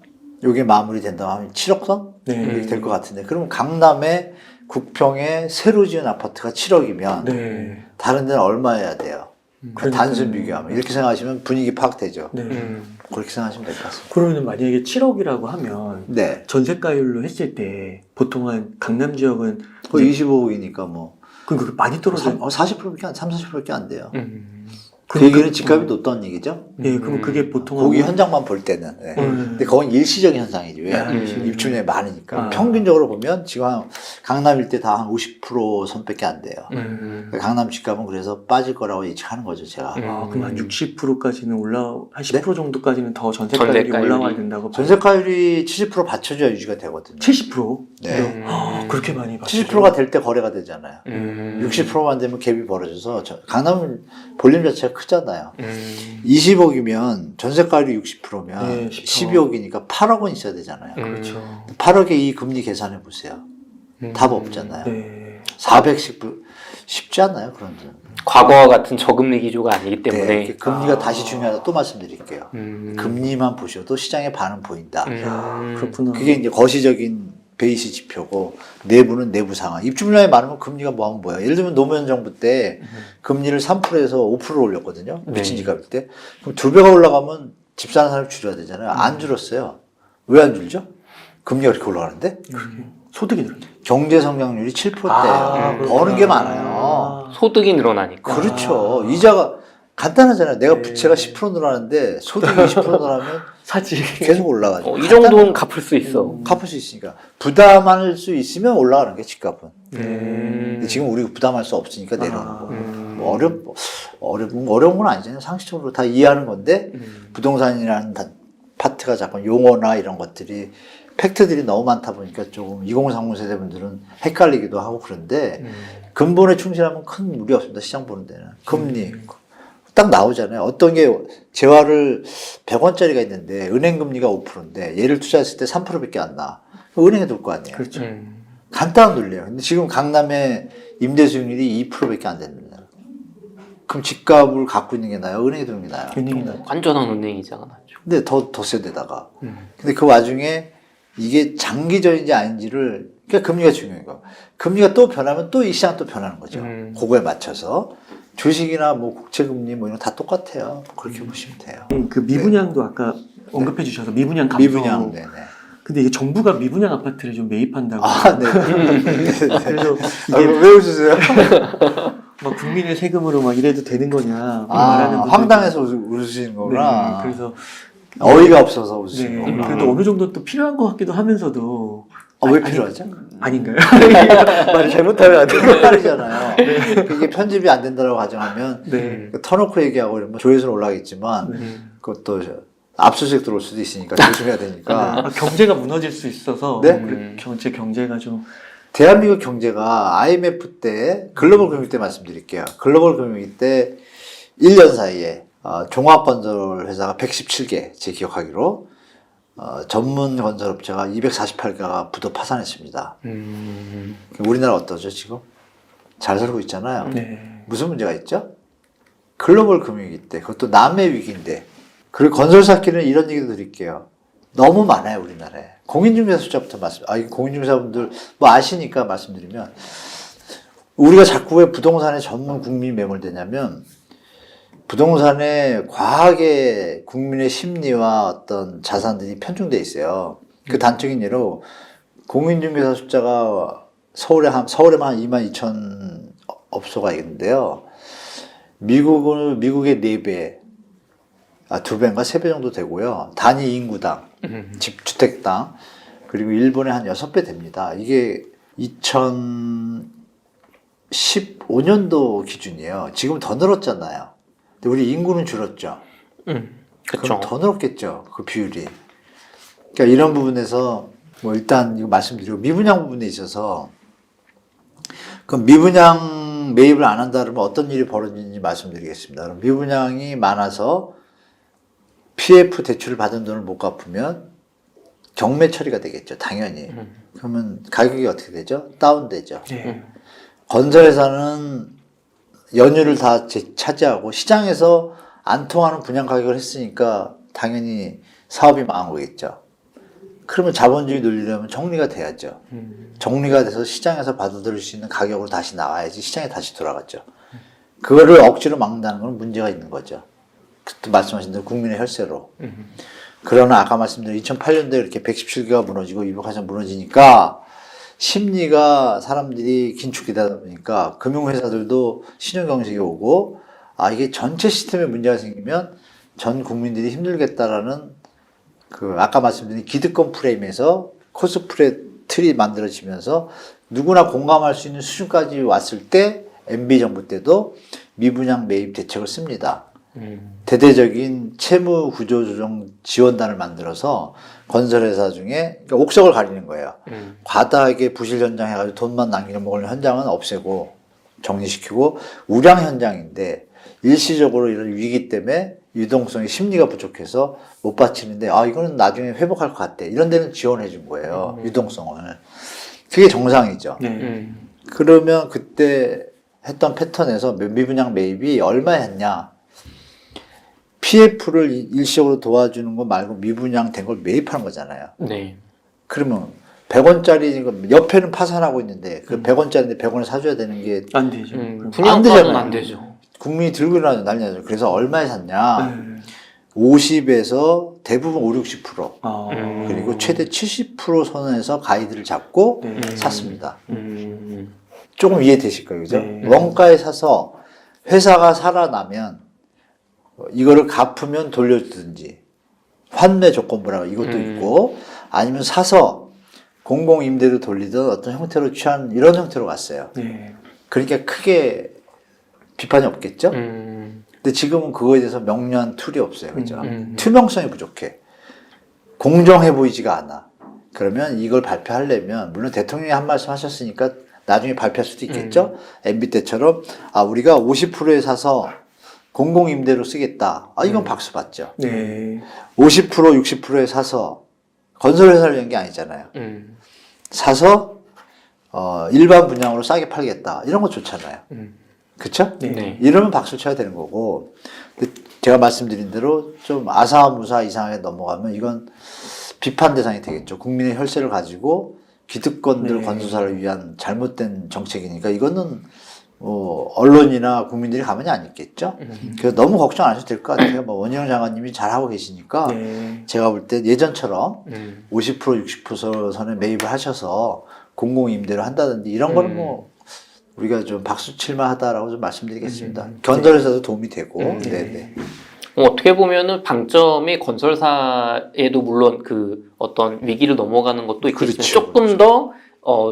요게 마무리 된다고 하면 7억 선? 네. 이렇게 될 것 같은데 그러면 강남에 국평에 새로 지은 아파트가 7억이면 네. 다른 데는 얼마여야 돼요? 그러니까요. 단순 비교하면 이렇게 생각하시면 분위기 파악되죠. 네. 그렇게 생각하시면 될 것 같습니다. 그러면 만약에 7억이라고 하면 네. 전세가율로 했을 때 보통 한 강남 지역은 거의 25억이니까 뭐 그 많이 떨어져. 40%밖에 안, 30%밖에 안 돼요. 그 그럼 얘기는 집값이 높다는 얘기죠. 예, 그럼 그게 보통 거기 현장만 볼 때는. 네. 근데 그건 일시적인 현상이지. 왜? 입주량이 많으니까. 평균적으로 보면 지금 강남 일대 다 한 50% 선밖에 안 돼요. 강남 집값은 그래서 빠질 거라고 예측하는 거죠, 제가. 그럼 한 60%까지는 한 10% 네? 정도까지는 더 전세가율이 올라와야 된다고. 전세가율이 70% 받쳐줘야 유지가 되거든요. 70%? 네. 그렇게 많이 받쳐요. 70%가 될 때 거래가 되잖아요. 60%만 되면 갭이 벌어져서 강남은 볼륨 자체가 크잖아요. 20억이면 전세가율이 60%면 네, 12억이니까 8억은 있어야 되잖아요. 그렇죠. 8억에 이 금리 계산해 보세요. 답 없잖아요. 네. 400씩 쉽지 않아요, 그런 데. 과거와 같은 저금리 기조가 아니기 때문에 네, 금리가 다시 중요하다 또 말씀드릴게요. 금리만 보셔도 시장의 반응 보인다. 그렇구나. 그게 이제 거시적인 베이스 지표고 내부는 내부 상황. 입주 물량이 많으면 금리가 뭐 하면 뭐야. 예를 들면 노무현 정부 때 금리를 3%에서 5%로 올렸거든요. 미친 집값일 때. 그럼 2배가 올라가면 집 사는 사람이 줄여야 되잖아요. 안 줄었어요. 왜 안 줄죠? 금리가 그렇게 올라가는데? 소득이 늘어요. 경제 성장률이 7%대예요. 버는 게 많아요. 소득이 늘어나니까. 그렇죠. 이자가 간단하잖아요. 내가 부채가 10% 늘어나는데 소득이 20% 늘어나면 사지. 계속 올라가죠. 이 정도는 갚을 수 있어. 갚을 수 있으니까. 부담할 수 있으면 올라가는 게 집값은. 근데 지금 우리가 부담할 수 없으니까 내려오는 거. 어려운 건 아니잖아요. 상식적으로 다 이해하는 건데 부동산이라는 파트가 자꾸 용어나 이런 것들이 팩트들이 너무 많다 보니까 조금 2030 세대분들은 헷갈리기도 하고 그런데 근본에 충실하면 큰 무리 없습니다. 시장 보는 데는. 금리 딱 나오잖아요. 어떤 게 재화를 100원짜리가 있는데 은행 금리가 5%인데 얘를 투자했을 때 3%밖에 안 나. 은행에 둘 거 아니에요. 그렇죠. 간단한 논리예요. 근데 지금 강남의 임대 수익률이 2%밖에 안 됩니다. 그럼 집값을 갖고 있는 게 나아요? 은행에 두는 게 나아요? 은행이 나. 완전한 은행 이자가 나죠. 근데 더 세대다가. 근데 그 와중에 이게 장기적인지 아닌지를, 그러니까 금리가 중요한 거. 금리가 또 변하면 또 이 시장 또 변하는 거죠. 그거에 맞춰서. 주식이나 뭐 국채금리 뭐 이런 거 다 똑같아요. 그렇게 보시면 돼요. 그 미분양도 아까 언급해 주셔서 미분양 감소. 미분양, 네네. 근데 이게 정부가 미분양 아파트를 좀 매입한다고. 네. 그래서 왜 웃으세요? 막 국민의 세금으로 막 이래도 되는 거냐 말하는 분들. 황당해서 웃으시는 거구나. 네, 그래서 어이가 없어서 웃으시는 거구나. 그래도 어느 정도 또 필요한 것 같기도 하면서도. 왜 필요하죠? 아닌가요? 말을 잘못하면 안 돼요. 그런 말이잖아요. 이게 편집이 안 된다고 가정하면 네. 터놓고 얘기하고 이러면 조회수는 올라가겠지만 그것도 압수수색 들어올 수도 있으니까 조심해야 되니까. 경제가 무너질 수 있어서 네? 경제가 좀 대한민국 경제가 IMF 때 글로벌 금융위 때 말씀드릴게요. 글로벌 금융위 때 1년 사이에 종합건설 회사가 117개 제 기억하기로 전문 건설업체가 248개가 부도 파산했습니다. 우리나라 어떠죠 지금? 잘 살고 있잖아요. 네. 무슨 문제가 있죠? 글로벌 금융위기 때 그것도 남의 위기인데 그리고 건설사끼리는 이런 얘기도 드릴게요. 너무 많아요 우리나라에. 공인중개사 숫자부터 공인중개사분들 뭐 아시니까 말씀드리면 우리가 자꾸 왜 부동산에 전문 국민이 매몰되냐면 부동산에 과하게 국민의 심리와 어떤 자산들이 편중돼 있어요. 그 단적인 예로 공인중개사 숫자가 서울에만 한 22,000 업소가 있는데요. 미국의 4배, 2배인가 3배 정도 되고요. 단위 인구당, 주택당, 그리고 일본에 한 6배 됩니다. 이게 2015년도 기준이에요. 지금 더 늘었잖아요. 근데 우리 인구는 줄었죠. 그렇죠. 그럼 더 늘었겠죠. 그 비율이. 그러니까 이런 부분에서 뭐 일단 이거 말씀드리고 미분양 부분에 있어서 그럼 미분양 매입을 안 한다 그러면 어떤 일이 벌어지는지 말씀드리겠습니다. 그럼 미분양이 많아서 PF 대출을 받은 돈을 못 갚으면 경매 처리가 되겠죠. 당연히. 그러면 가격이 어떻게 되죠? 다운되죠. 네. 건설회사는 연유를 다 차지하고 시장에서 안 통하는 분양 가격을 했으니까 당연히 사업이 망한 거겠죠. 그러면 자본주의 논리라면 정리가 돼야죠. 정리가 돼서 시장에서 받아들일 수 있는 가격으로 다시 나와야지 시장에 다시 돌아갔죠. 그거를 억지로 막는다는 건 문제가 있는 거죠. 그때 말씀하신 대로 국민의 혈세로. 그러나 아까 말씀드린 2008년도에 이렇게 117개가 무너지고 200가장 무너지니까 심리가 사람들이 긴축되다 보니까 금융회사들도 신용경색이 오고 이게 전체 시스템에 문제가 생기면 전 국민들이 힘들겠다라는 그 아까 말씀드린 기득권 프레임에서 코스프레 틀이 만들어지면서 누구나 공감할 수 있는 수준까지 왔을 때 MB 정부 때도 미분양 매입 대책을 씁니다. 대대적인 채무 구조 조정 지원단을 만들어서 건설회사 중에 그러니까 옥석을 가리는 거예요. 과다하게 부실 현장 해가지고 돈만 남기는 먹는 현장은 없애고 정리시키고 우량 현장인데 일시적으로 이런 위기 때문에 유동성이 심리가 부족해서 못 받치는데 이거는 나중에 회복할 것 같대. 이런 데는 지원해 준 거예요. 유동성을. 그게 정상이죠. 네. 그러면 그때 했던 패턴에서 미분양 매입이 얼마에 했냐? PF를 일시적으로 도와주는 거 말고 미분양 된 걸 매입하는 거잖아요. 네. 그러면 100원짜리 옆에는 파산하고 있는데 그 100원짜리인데 100원을 사줘야 되는 게 안 되죠. 분양가는 안 되죠. 국민이 들고 일어나서 난리 나죠. 그래서 얼마에 샀냐? 50에서 대부분 5, 60% 그리고 최대 70% 선에서 가이드를 잡고 샀습니다. 조금 이해되실 거예요. 그죠? 네. 원가에 사서 회사가 살아나면 이거를 갚으면 돌려주든지 환매 조건부라고 이것도 있고 아니면 사서 공공임대로 돌리든 어떤 형태로 취한 이런 형태로 갔어요. 네. 그러니까 크게 비판이 없겠죠? 근데 지금은 그거에 대해서 명료한 툴이 없어요. 그죠? 투명성이 부족해. 공정해 보이지가 않아. 그러면 이걸 발표하려면, 물론 대통령이 한 말씀 하셨으니까 나중에 발표할 수도 있겠죠? MB 때처럼, 우리가 50%에 사서 공공임대로 쓰겠다. 이건 박수 받죠. 네. 50%, 60%에 사서 건설회사를 연 게 아니잖아요. 사서, 일반 분양으로 싸게 팔겠다. 이런 거 좋잖아요. 그쵸? 네. 이러면 박수 쳐야 되는 거고. 근데 제가 말씀드린 대로 좀 아사무사 이상하게 넘어가면 이건 비판 대상이 되겠죠. 국민의 혈세를 가지고 기득권들 네. 건설사를 위한 잘못된 정책이니까 이거는 언론이나 국민들이 가만히 안 있겠죠. 그래서 너무 걱정 안 하셔도 될 것 같아요. 원희룡 장관님이 잘하고 계시니까 네. 제가 볼 때 예전처럼 50% 60% 선에 매입을 하셔서 공공임대로 한다든지 이런 거는 우리가 좀 박수 칠만 하다라고 좀 말씀드리겠습니다. 건설에서도 도움이 되고. 네네. 어떻게 보면은 방점이 건설사에도 물론 그 어떤 위기를 넘어가는 것도 있겠지만 그렇죠, 조금 더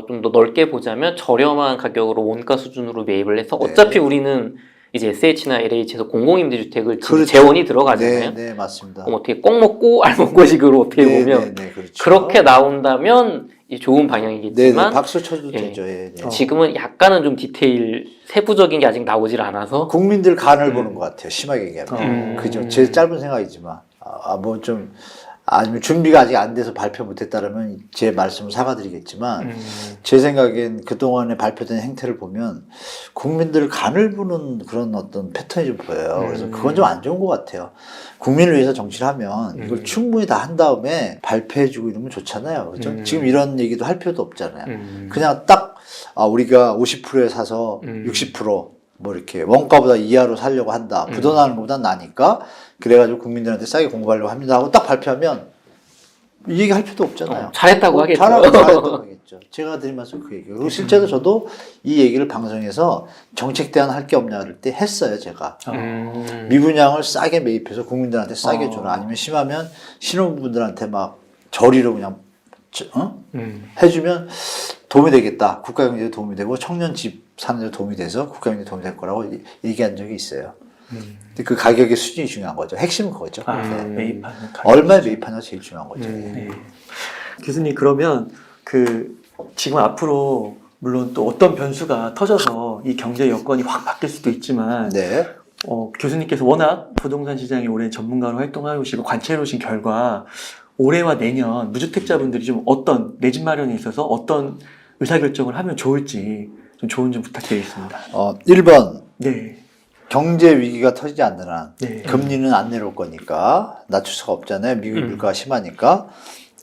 좀 더 넓게 보자면 저렴한 가격으로 원가 수준으로 매입을 해서 네. 어차피 우리는 이제 SH나 LH에서 공공임대주택을 그렇죠. 재원이 들어가잖아요. 네, 맞습니다. 그럼 어떻게 꼭 먹고 알 먹고식으로 어떻게 보면 그렇죠. 그렇게 나온다면 좋은 방향이겠지만 박수 쳐도 예. 되죠. 예, 네. 지금은 약간은 좀 디테일 세부적인 게 아직 나오질 않아서 국민들 간을 보는 것 같아요. 심하게 얘기하면. 그죠. 제 짧은 생각이지만. 아니면 준비가 아직 안 돼서 발표 못했다면 제 말씀을 사과드리겠지만 제 생각엔 그동안에 발표된 행태를 보면 국민들 간을 보는 그런 어떤 패턴이 좀 보여요. 그래서 그건 좀 안 좋은 것 같아요. 국민을 위해서 정치를 하면 이걸 충분히 다 한 다음에 발표해주고 이러면 좋잖아요. 그죠? 지금 이런 얘기도 할 필요도 없잖아요. 그냥 딱 우리가 50%에 사서 60% 뭐 이렇게 원가보다 이하로 살려고 한다. 부도나는 것보다 나니까 그래가지고 국민들한테 싸게 공부하려고 합니다 하고 딱 발표하면 이 얘기 할 필요도 없잖아요. 잘했다고 하겠죠. 잘했다고 하겠죠. 제가 드린 말씀 그 얘기예요. 그리고 실제로 저도 이 얘기를 방송에서 정책 대안 할 게 없냐 그럴 때 했어요. 제가. 미분양을 싸게 매입해서 국민들한테 싸게 줘라. 아니면 심하면 신혼부분들한테 막 저리로 그냥 해주면 도움이 되겠다. 국가경제에 도움이 되고 청년 집 사는 데 도움이 돼서 국가경제에 도움이 될 거라고 얘기한 적이 있어요. 근데 그 가격의 수준이 중요한 거죠. 핵심은 그거죠. 매입하는 가격. 얼마에 매입하냐가 제일 중요한 거죠. 네. 교수님 그러면 지금 앞으로 물론 또 어떤 변수가 터져서 이 경제 여건이 확 바뀔 수도 있지만 네. 교수님께서 워낙 부동산 시장에 오랜 전문가로 활동하고 계시고 관찰해 오신 결과 올해와 내년 무주택자분들이 좀 내 집 마련에 있어서 어떤 의사결정을 하면 좋을지 좀 조언 좀 부탁드리겠습니다. 1번. 네. 경제 위기가 터지지 않는 한 네. 금리는 안 내려올 거니까 낮출 수가 없잖아요. 미국 물가가 심하니까.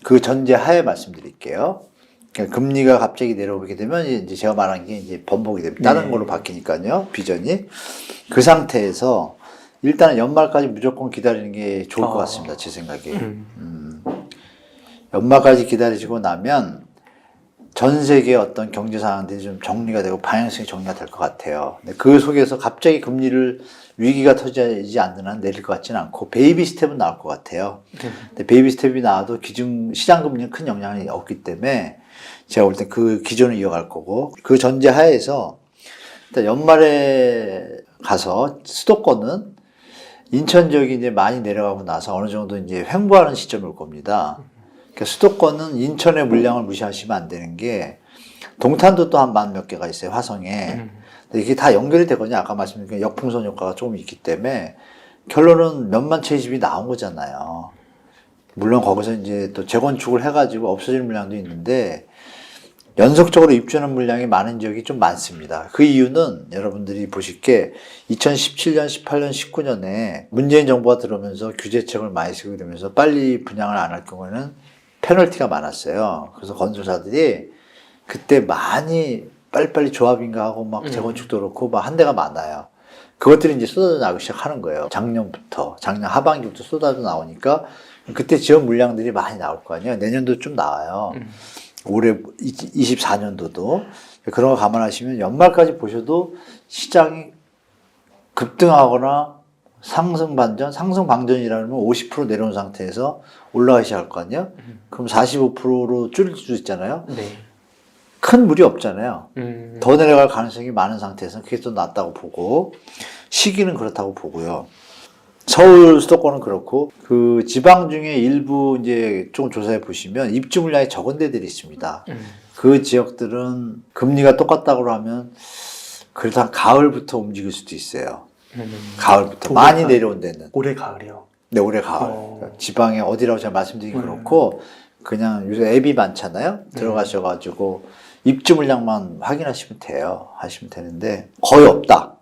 그 전제 하에 말씀드릴게요. 그러니까 금리가 갑자기 내려오게 되면 이제 제가 말한 게 이제 번복이 됩니다. 다른 걸로 바뀌니까요. 비전이. 그 상태에서 일단은 연말까지 무조건 기다리는 게 좋을 것 같습니다. 제 생각에. 연말까지 기다리시고 나면 전 세계의 어떤 경제 상황들이 좀 정리가 되고 방향성이 정리가 될 것 같아요. 근데 그 속에서 갑자기 금리를 위기가 터지지 않는 한 내릴 것 같지는 않고 베이비 스텝은 나올 것 같아요. 근데 베이비 스텝이 나와도 시장 금리는 큰 영향이 없기 때문에 제가 볼 때 그 기존을 이어갈 거고 그 전제 하에서 일단 연말에 가서 수도권은 인천 지역이 이제 많이 내려가고 나서 어느 정도 이제 횡보하는 시점이 올 겁니다. 그러니까 수도권은 인천의 물량을 무시하시면 안 되는 게 동탄도 또 한 만 몇 개가 있어요. 화성에. 근데 이게 다 연결이 되거든요. 아까 말씀드린 역풍선 효과가 조금 있기 때문에 결론은 몇만 채의 집이 나온 거잖아요. 물론 거기서 이제 또 재건축을 해가지고 없어지는 물량도 있는데 연속적으로 입주하는 물량이 많은 지역이 좀 많습니다. 그 이유는 여러분들이 보실 게 2017년, 18년, 19년에 문재인 정부가 들어오면서 규제책을 많이 쓰고 이러면서 빨리 분양을 안 할 경우에는 페널티가 많았어요. 그래서 건설사들이 그때 많이 빨리빨리 조합인가 하고 막 재건축도 그렇고 막 한 대가 많아요. 그것들이 이제 쏟아져 나오기 시작하는 거예요. 작년 하반기부터 쏟아져 나오니까 그때 지원 물량들이 많이 나올 거 아니에요. 내년도 좀 나와요. 올해 24년도도 그런 거 감안하시면 연말까지 보셔도 시장이 급등하거나 상승 방전이라면 50% 내려온 상태에서 올라가기 시작할 거 아니에요? 그럼 45%로 줄일 수 있잖아요. 네. 큰 무리 없잖아요. 더 내려갈 가능성이 많은 상태에서 그게 또 낫다고 보고, 시기는 그렇다고 보고요. 서울 수도권은 그렇고, 그 지방 중에 일부 이제 좀 조사해 보시면 입주 물량이 적은 데들이 있습니다. 그 지역들은 금리가 똑같다고 하면 그래도 한 가을부터 움직일 수도 있어요. 가을부터 많이 가을. 내려온 데는. 올해 가을이요. 네, 올해 가을. 지방에 어디라고 제가 말씀드리긴 그렇고, 그냥 요새 앱이 많잖아요. 들어가셔가지고 입주 물량만 확인하시면 돼요. 하시면 되는데 거의 없다.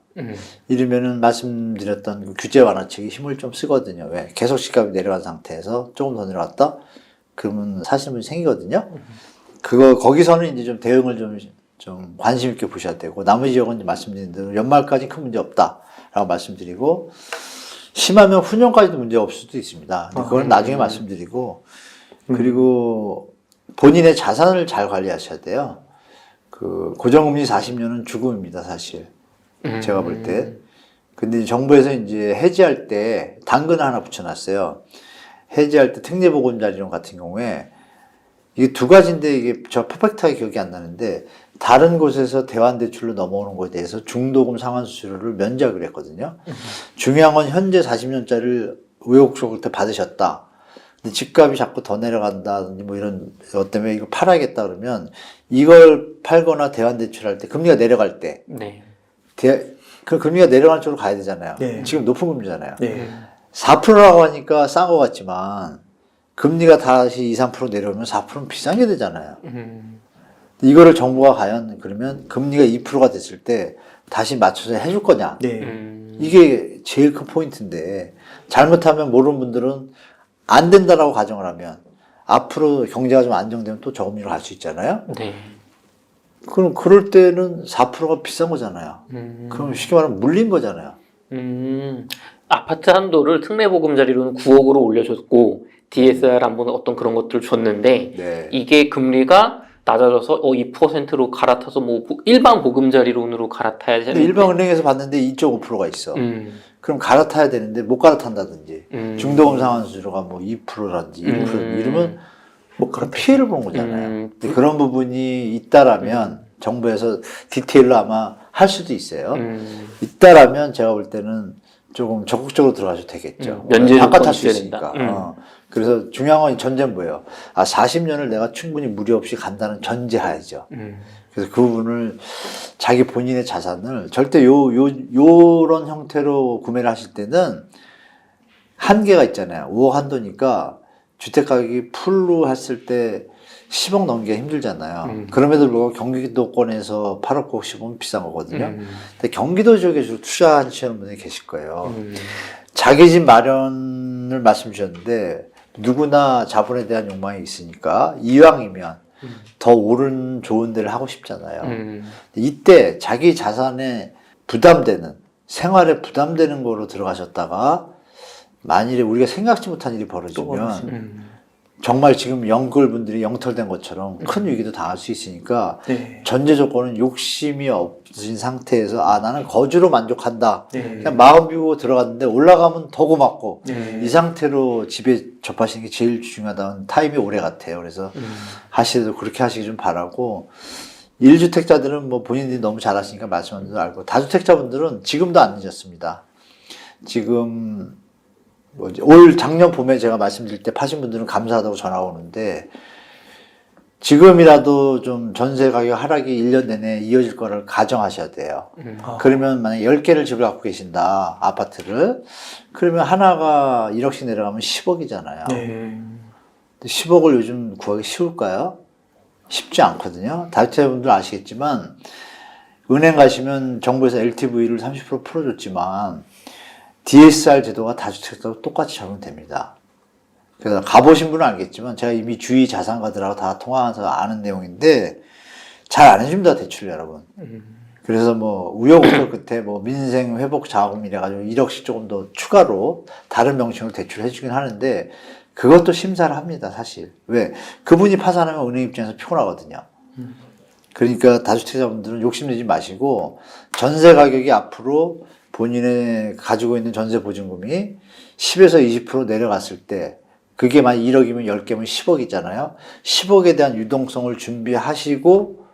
이러면은 말씀드렸던 그 규제 완화책이 힘을 좀 쓰거든요. 왜? 계속 집값이 내려간 상태에서 조금 더 내려갔다? 그러면 사시는 분이 생기거든요. 거기서는 이제 좀 대응을 좀 관심 있게 보셔야 되고, 나머지 지역은 이제 말씀드린 대로 연말까지 큰 문제 없다라고 말씀드리고, 심하면 후년까지도 문제 없을 수도 있습니다. 근데 그건 나중에 말씀드리고, 그리고 본인의 자산을 잘 관리하셔야 돼요. 그 고정금리 40년은 죽음입니다, 사실. 제가 볼 때. 근데 정부에서 이제 해지할 때 당근을 하나 붙여놨어요. 해지할 때 특례보금자리론 같은 경우에 이게 두 가지인데 이게 저 퍼펙트하게 기억이 안 나는데, 다른 곳에서 대환대출로 넘어오는 것에 대해서 중도금 상환수수료를 면제하기로 했거든요. 중요한 건 현재 40년짜리를 우여곡절 끝에 받으셨다. 근데 집값이 자꾸 더 내려간다든지 뭐 이런 것 때문에 이거 팔아야겠다 그러면, 이걸 팔거나 대환대출할 때 금리가 내려갈 때, 네. 그 금리가 내려가는 쪽으로 가야 되잖아요. 네. 지금 높은 금리잖아요. 네. 4%라고 하니까 싼 것 같지만 금리가 다시 2, 3% 내려오면 4%는 비싼 게 되잖아요. 이거를 정부가 과연 그러면 금리가 2%가 됐을 때 다시 맞춰서 해줄 거냐. 네. 이게 제일 큰 포인트인데, 잘못하면 모르는 분들은 안 된다라고 가정을 하면 앞으로 경제가 좀 안정되면 또 저금리로 갈 수 있잖아요. 네. 그럼 그럴 때는 4%가 비싼 거잖아요. 그럼 쉽게 말하면 물린 거잖아요. 아파트 한도를 특례보금자리로는 9억으로 올려줬고, DSR 한번 어떤 그런 것들을 줬는데, 네. 이게 금리가 낮아져서 2%로 갈아타서 뭐 일반 보금자리론으로 갈아타야 근데 되는데, 일반은행에서 봤는데 2.5%가 있어. 그럼 갈아타야 되는데 못 갈아탄다든지, 중도금 상환수수료가 뭐 2%라든지 1% 이러면 뭐 그런 피해를 보는 거잖아요. 근데 그런 부분이 있다라면 정부에서 디테일로 아마 할 수도 있어요. 있다라면 제가 볼 때는 조금 적극적으로 들어가셔도 되겠죠. 면제 바깥할 수 조건이 있으니까. 그래서 중요한 건 전제는 뭐예요? 40년을 내가 충분히 무리 없이 간다는 전제하에죠. 그래서 그 부분을 자기 본인의 자산을 절대 요런 형태로 구매를 하실 때는 한계가 있잖아요. 5억 한도니까 주택 가격이 풀로 했을 때 10억 넘기가 힘들잖아요. 그럼에도 불구하고 경기도권에서 8억 9억 10억은 비싼 거거든요. 근데 경기도 지역에 주로 투자하시는 분이 계실 거예요. 자기 집 마련을 말씀 주셨는데, 누구나 자본에 대한 욕망이 있으니까 이왕이면 더 옳은 좋은 데를 하고 싶잖아요. 이때 자기 자산에 부담되는, 생활에 부담되는 거로 들어가셨다가 만일에 우리가 생각지 못한 일이 벌어지면 정말 지금 영끌분들이 영털된 것처럼 큰 위기도 당할 수 있으니까, 네. 전제 조건은 욕심이 없으신 상태에서 나는 거주로 만족한다. 네. 그냥 마음 비우고 들어갔는데 올라가면 더 고맙고, 네. 이 상태로 집에 접하시는 게 제일 중요하다는 타임이 오래 같아요. 그래서 하시더라도 그렇게 하시기 좀 바라고, 1주택자들은 뭐 본인들이 너무 잘하시니까 말씀하신 대로 알고, 다주택자분들은 지금도 안 늦었습니다. 지금 올 작년 봄에 제가 말씀드릴 때 파신 분들은 감사하다고 전화가 오는데, 지금이라도 좀 전세 가격 하락이 1년 내내 이어질 거를 가정하셔야 돼요. 그러면 만약에 10개를 집을 갖고 계신다, 아파트를. 그러면 하나가 1억씩 내려가면 10억이잖아요. 네. 10억을 요즘 구하기 쉬울까요? 쉽지 않거든요. 다주택자분들 아시겠지만, 은행 가시면 정부에서 LTV를 30% 풀어줬지만, DSR 제도가 다주택자도 똑같이 적용됩니다. 그래서 가보신 분은 알겠지만, 제가 이미 주위 자산가들하고 다 통화해서 아는 내용인데, 잘 안 해줍니다, 대출 여러분. 그래서 뭐 우여곡절 끝에 뭐 민생 회복 자금 이래가지고 1억씩 조금 더 추가로 다른 명칭으로 대출을 해주긴 하는데, 그것도 심사를 합니다, 사실. 왜? 그분이 파산하면 은행 입장에서 피곤하거든요. 그러니까 다주택자분들은 욕심내지 마시고, 전세 가격이 앞으로 본인의 가지고 있는 전세 보증금이 10에서 20% 내려갔을 때, 그게 만약 1억이면 10개면 10억이잖아요. 10억에 대한 유동성을 준비하시고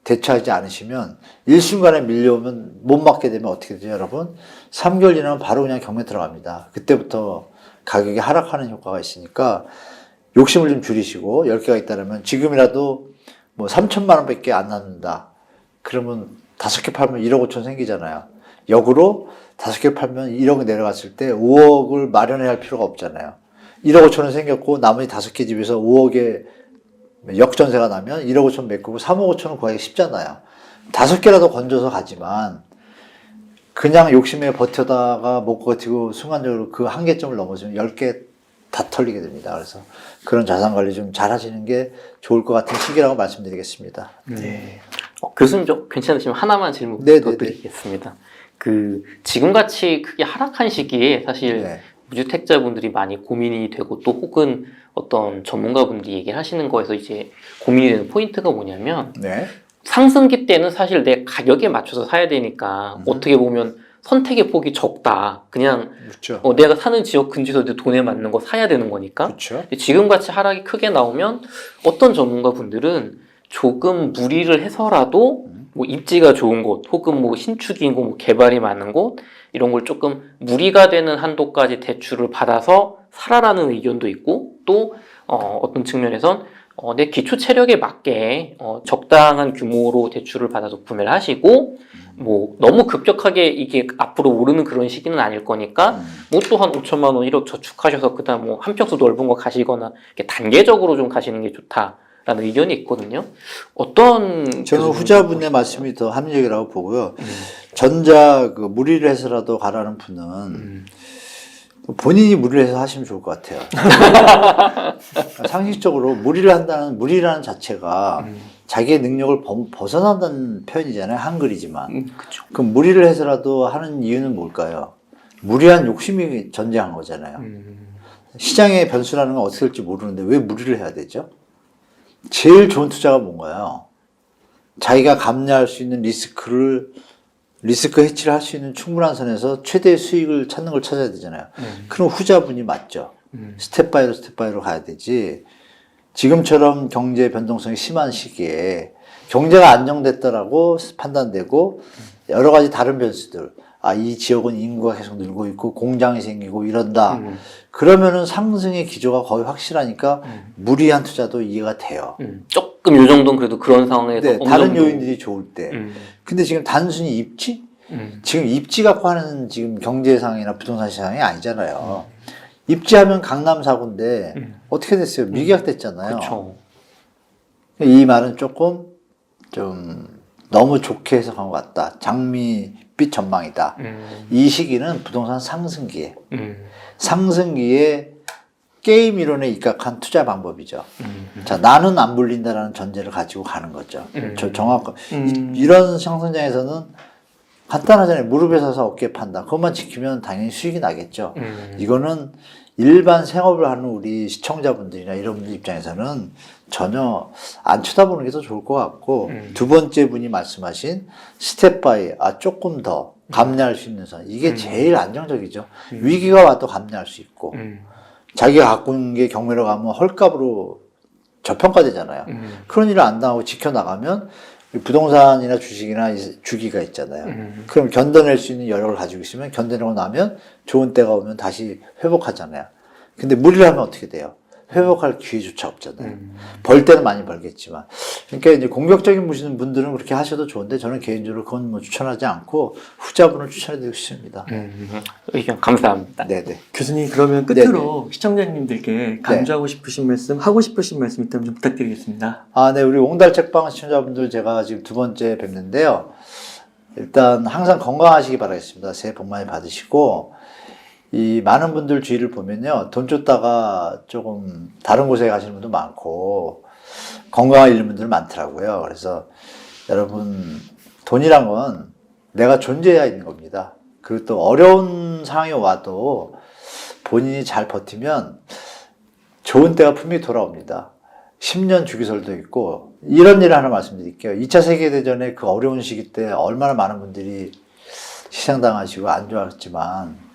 대처하지 않으시면 일순간에 밀려오면 못 막게 되면 어떻게 되죠, 여러분? 3개월 지나면 바로 그냥 경매 들어갑니다. 그때부터 가격이 하락하는 효과가 있으니까 욕심을 좀 줄이시고 10개가 있다면 지금이라도 뭐 3천만 원밖에 안 남는다. 그러면 5개 팔면 1억 5천 생기잖아요. 역으로 5개 팔면 1억 내려갔을 때 5억을 마련해야 할 필요가 없잖아요. 1억 5천은 생겼고 나머지 5개 집에서 5억에 역전세가 나면 1억 5천 메꾸고 3억 5천은 구하기 쉽잖아요. 5개라도 건져서 가지만 그냥 욕심에 버텨다가 못 버티고 순간적으로 그 한계점을 넘어지면 10개 다 털리게 됩니다. 그래서 그런 자산 관리 좀 잘 하시는 게 좋을 것 같은 시기라고 말씀드리겠습니다. 네. 교수님 좀 괜찮으시면 하나만 질문 네네네. 더 드리겠습니다. 지금같이 크게 하락한 시기에 사실 네. 무주택자분들이 많이 고민이 되고 또 혹은 어떤 전문가분들이 얘기를 하시는 거에서 이제 고민이 되는 포인트가 뭐냐면 네. 상승기 때는 사실 내 가격에 맞춰서 사야 되니까 어떻게 보면 선택의 폭이 적다. 그냥 그렇죠. 내가 사는 지역 근처에서 내 돈에 맞는 거 사야 되는 거니까. 그렇죠. 지금같이 하락이 크게 나오면 어떤 전문가분들은 조금 무리를 해서라도 뭐 입지가 좋은 곳 혹은 뭐 신축인 곳, 뭐 개발이 많은 곳 이런 걸 조금 무리가 되는 한도까지 대출을 받아서 살아라는 의견도 있고 또 어떤 측면에선 내 기초 체력에 맞게 적당한 규모로 대출을 받아서 구매를 하시고 뭐 너무 급격하게 이게 앞으로 오르는 그런 시기는 아닐 거니까 뭐 또 한 5천만 원 1억 저축하셔서 그다음 뭐 한 평수 넓은 거 가시거나 이렇게 단계적으로 좀 가시는 게 좋다라는 의견이 있거든요. 어떤 저는 후자분의 말씀이 더 합리적이라고 보고요. 전자 무리를 해서라도 가라는 분은 본인이 무리를 해서 하시면 좋을 것 같아요. 상식적으로 무리라는 자체가 자기의 능력을 벗어난다는 표현이잖아요. 한글이지만. 그쵸. 그럼 무리를 해서라도 하는 이유는 뭘까요? 무리한 욕심이 전제한 거잖아요. 시장의 변수라는 건 어떻게 될지 모르는데 왜 무리를 해야 되죠? 제일 좋은 투자가 뭔가요? 자기가 감내할 수 있는 리스크 해치를 할 수 있는 충분한 선에서 최대의 수익을 찾는 걸 찾아야 되잖아요. 그럼 후자분이 맞죠. 스텝 바이로 가야 되지. 지금처럼 경제 변동성이 심한 시기에 경제가 안정됐다라고 판단되고 여러 가지 다른 변수들, 이 지역은 인구가 계속 늘고 있고 공장이 생기고 이런다. 그러면은 상승의 기조가 거의 확실하니까 무리한 투자도 이해가 돼요. 조금 요 정도는 그래도 그런 상황에서 네, 어느 다른 정도. 요인들이 좋을 때. 근데 지금 단순히 입지? 지금 입지 갖고 하는 지금 경제상이나 부동산 시장이 아니잖아요. 입지하면 강남 4구인데 어떻게 됐어요? 미계약됐잖아요. 그쵸. 이 말은 조금 좀 너무 좋게 해석한 것 같다. 장밋빛 전망이다. 이 시기는 부동산 상승기에 상승기에 게임 이론에 입각한 투자 방법이죠. 자, 나는 안 불린다라는 전제를 가지고 가는 거죠. 이런 상승장에서는 간단하잖아요. 무릎에 서서 어깨 판다. 그것만 지키면 당연히 수익이 나겠죠. 이거는 일반 생업을 하는 우리 시청자분들이나 이런 분들 입장에서는 전혀 안 쳐다보는 게 더 좋을 것 같고, 두 번째 분이 말씀하신 스텝 바이, 조금 더 감내할 수 있는 선. 이게 제일 안정적이죠. 위기가 와도 감내할 수 있고, 자기가 갖고 있는 게 경매로 가면 헐값으로 저평가되잖아요. 그런 일을 안 당하고 지켜나가면 부동산이나 주식이나 주기가 있잖아요. 그럼 견뎌낼 수 있는 여력을 가지고 있으면 견뎌내고 나면 좋은 때가 오면 다시 회복하잖아요. 근데 무리를 하면 어떻게 돼요? 회복할 기회조차 없잖아요. 벌 때는 많이 벌겠지만. 그러니까 이제 공격적인 보시는 분들은 그렇게 하셔도 좋은데 저는 개인적으로 그건 뭐 추천하지 않고 후자분을 추천해드리고 싶습니다. 의견 감사합니다. 네네. 교수님 그러면 끝으로 시청자님들께 강조하고 싶으신 말씀, 하고 싶으신 말씀 있다면 좀 부탁드리겠습니다. 네. 우리 옹달책방 시청자분들 제가 지금 두 번째 뵙는데요. 일단 항상 건강하시기 바라겠습니다. 새해 복 많이 받으시고, 이 많은 분들 주위를 보면요. 돈 쫓다가 조금 다른 곳에 가시는 분도 많고, 건강을 잃는 분들 많더라고요. 그래서 여러분, 돈이란 건 내가 존재해야 있는 겁니다. 그리고 또 어려운 상황이 와도 본인이 잘 버티면 좋은 때가 분명히 돌아옵니다. 10년 주기설도 있고, 이런 일을 하나 말씀드릴게요. 2차 세계대전의 그 어려운 시기 때 얼마나 많은 분들이 희생당하시고 안 좋았지만,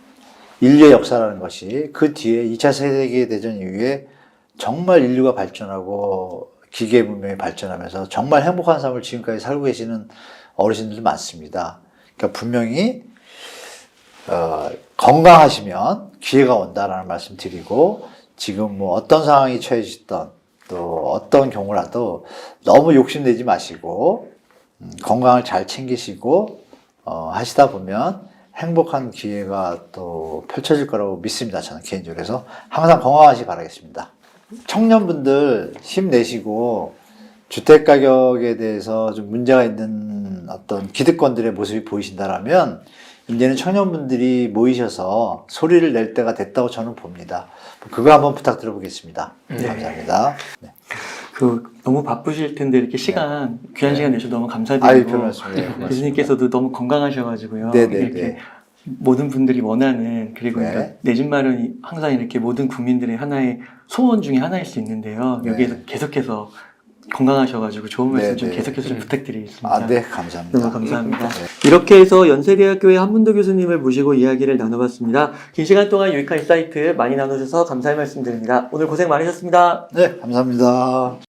인류의 역사라는 것이 그 뒤에 2차 세계대전 이후에 정말 인류가 발전하고 기계 문명이 발전하면서 정말 행복한 삶을 지금까지 살고 계시는 어르신들도 많습니다. 그러니까 분명히 건강하시면 기회가 온다라는 말씀 드리고, 지금 뭐 어떤 상황이 처해지던 또 어떤 경우라도 너무 욕심내지 마시고 건강을 잘 챙기시고 하시다 보면 행복한 기회가 또 펼쳐질 거라고 믿습니다. 저는 개인적으로. 그래서 항상 건강하시기 바라겠습니다. 청년분들 힘내시고 주택 가격에 대해서 좀 문제가 있는 어떤 기득권들의 모습이 보이신다라면 이제는 청년분들이 모이셔서 소리를 낼 때가 됐다고 저는 봅니다. 그거 한번 부탁드려 보겠습니다. 네. 감사합니다. 네. 너무 바쁘실 텐데 이렇게 시간, 귀한 시간 내주셔서 너무 아유, 감사드리고, 별 말씀이에요. 교수님께서도 너무 건강하셔가지고요. 네네네. 이렇게 모든 분들이 원하는, 그리고 네. 그러니까 내 집 마련이 항상 이렇게 모든 국민들의 하나의 소원 중에 하나일 수 있는데요. 네. 여기에서 계속해서 건강하셔가지고 좋은 말씀 네, 좀 네. 계속해서 좀 부탁드리겠습니다. 아, 네, 감사합니다. 너무 감사합니다. 네. 이렇게 해서 연세대학교의 한문도 교수님을 모시고 이야기를 나눠봤습니다. 긴 시간 동안 유익한 인사이트 많이 나눠주셔서 감사의 말씀드립니다. 오늘 고생 많으셨습니다. 네, 감사합니다.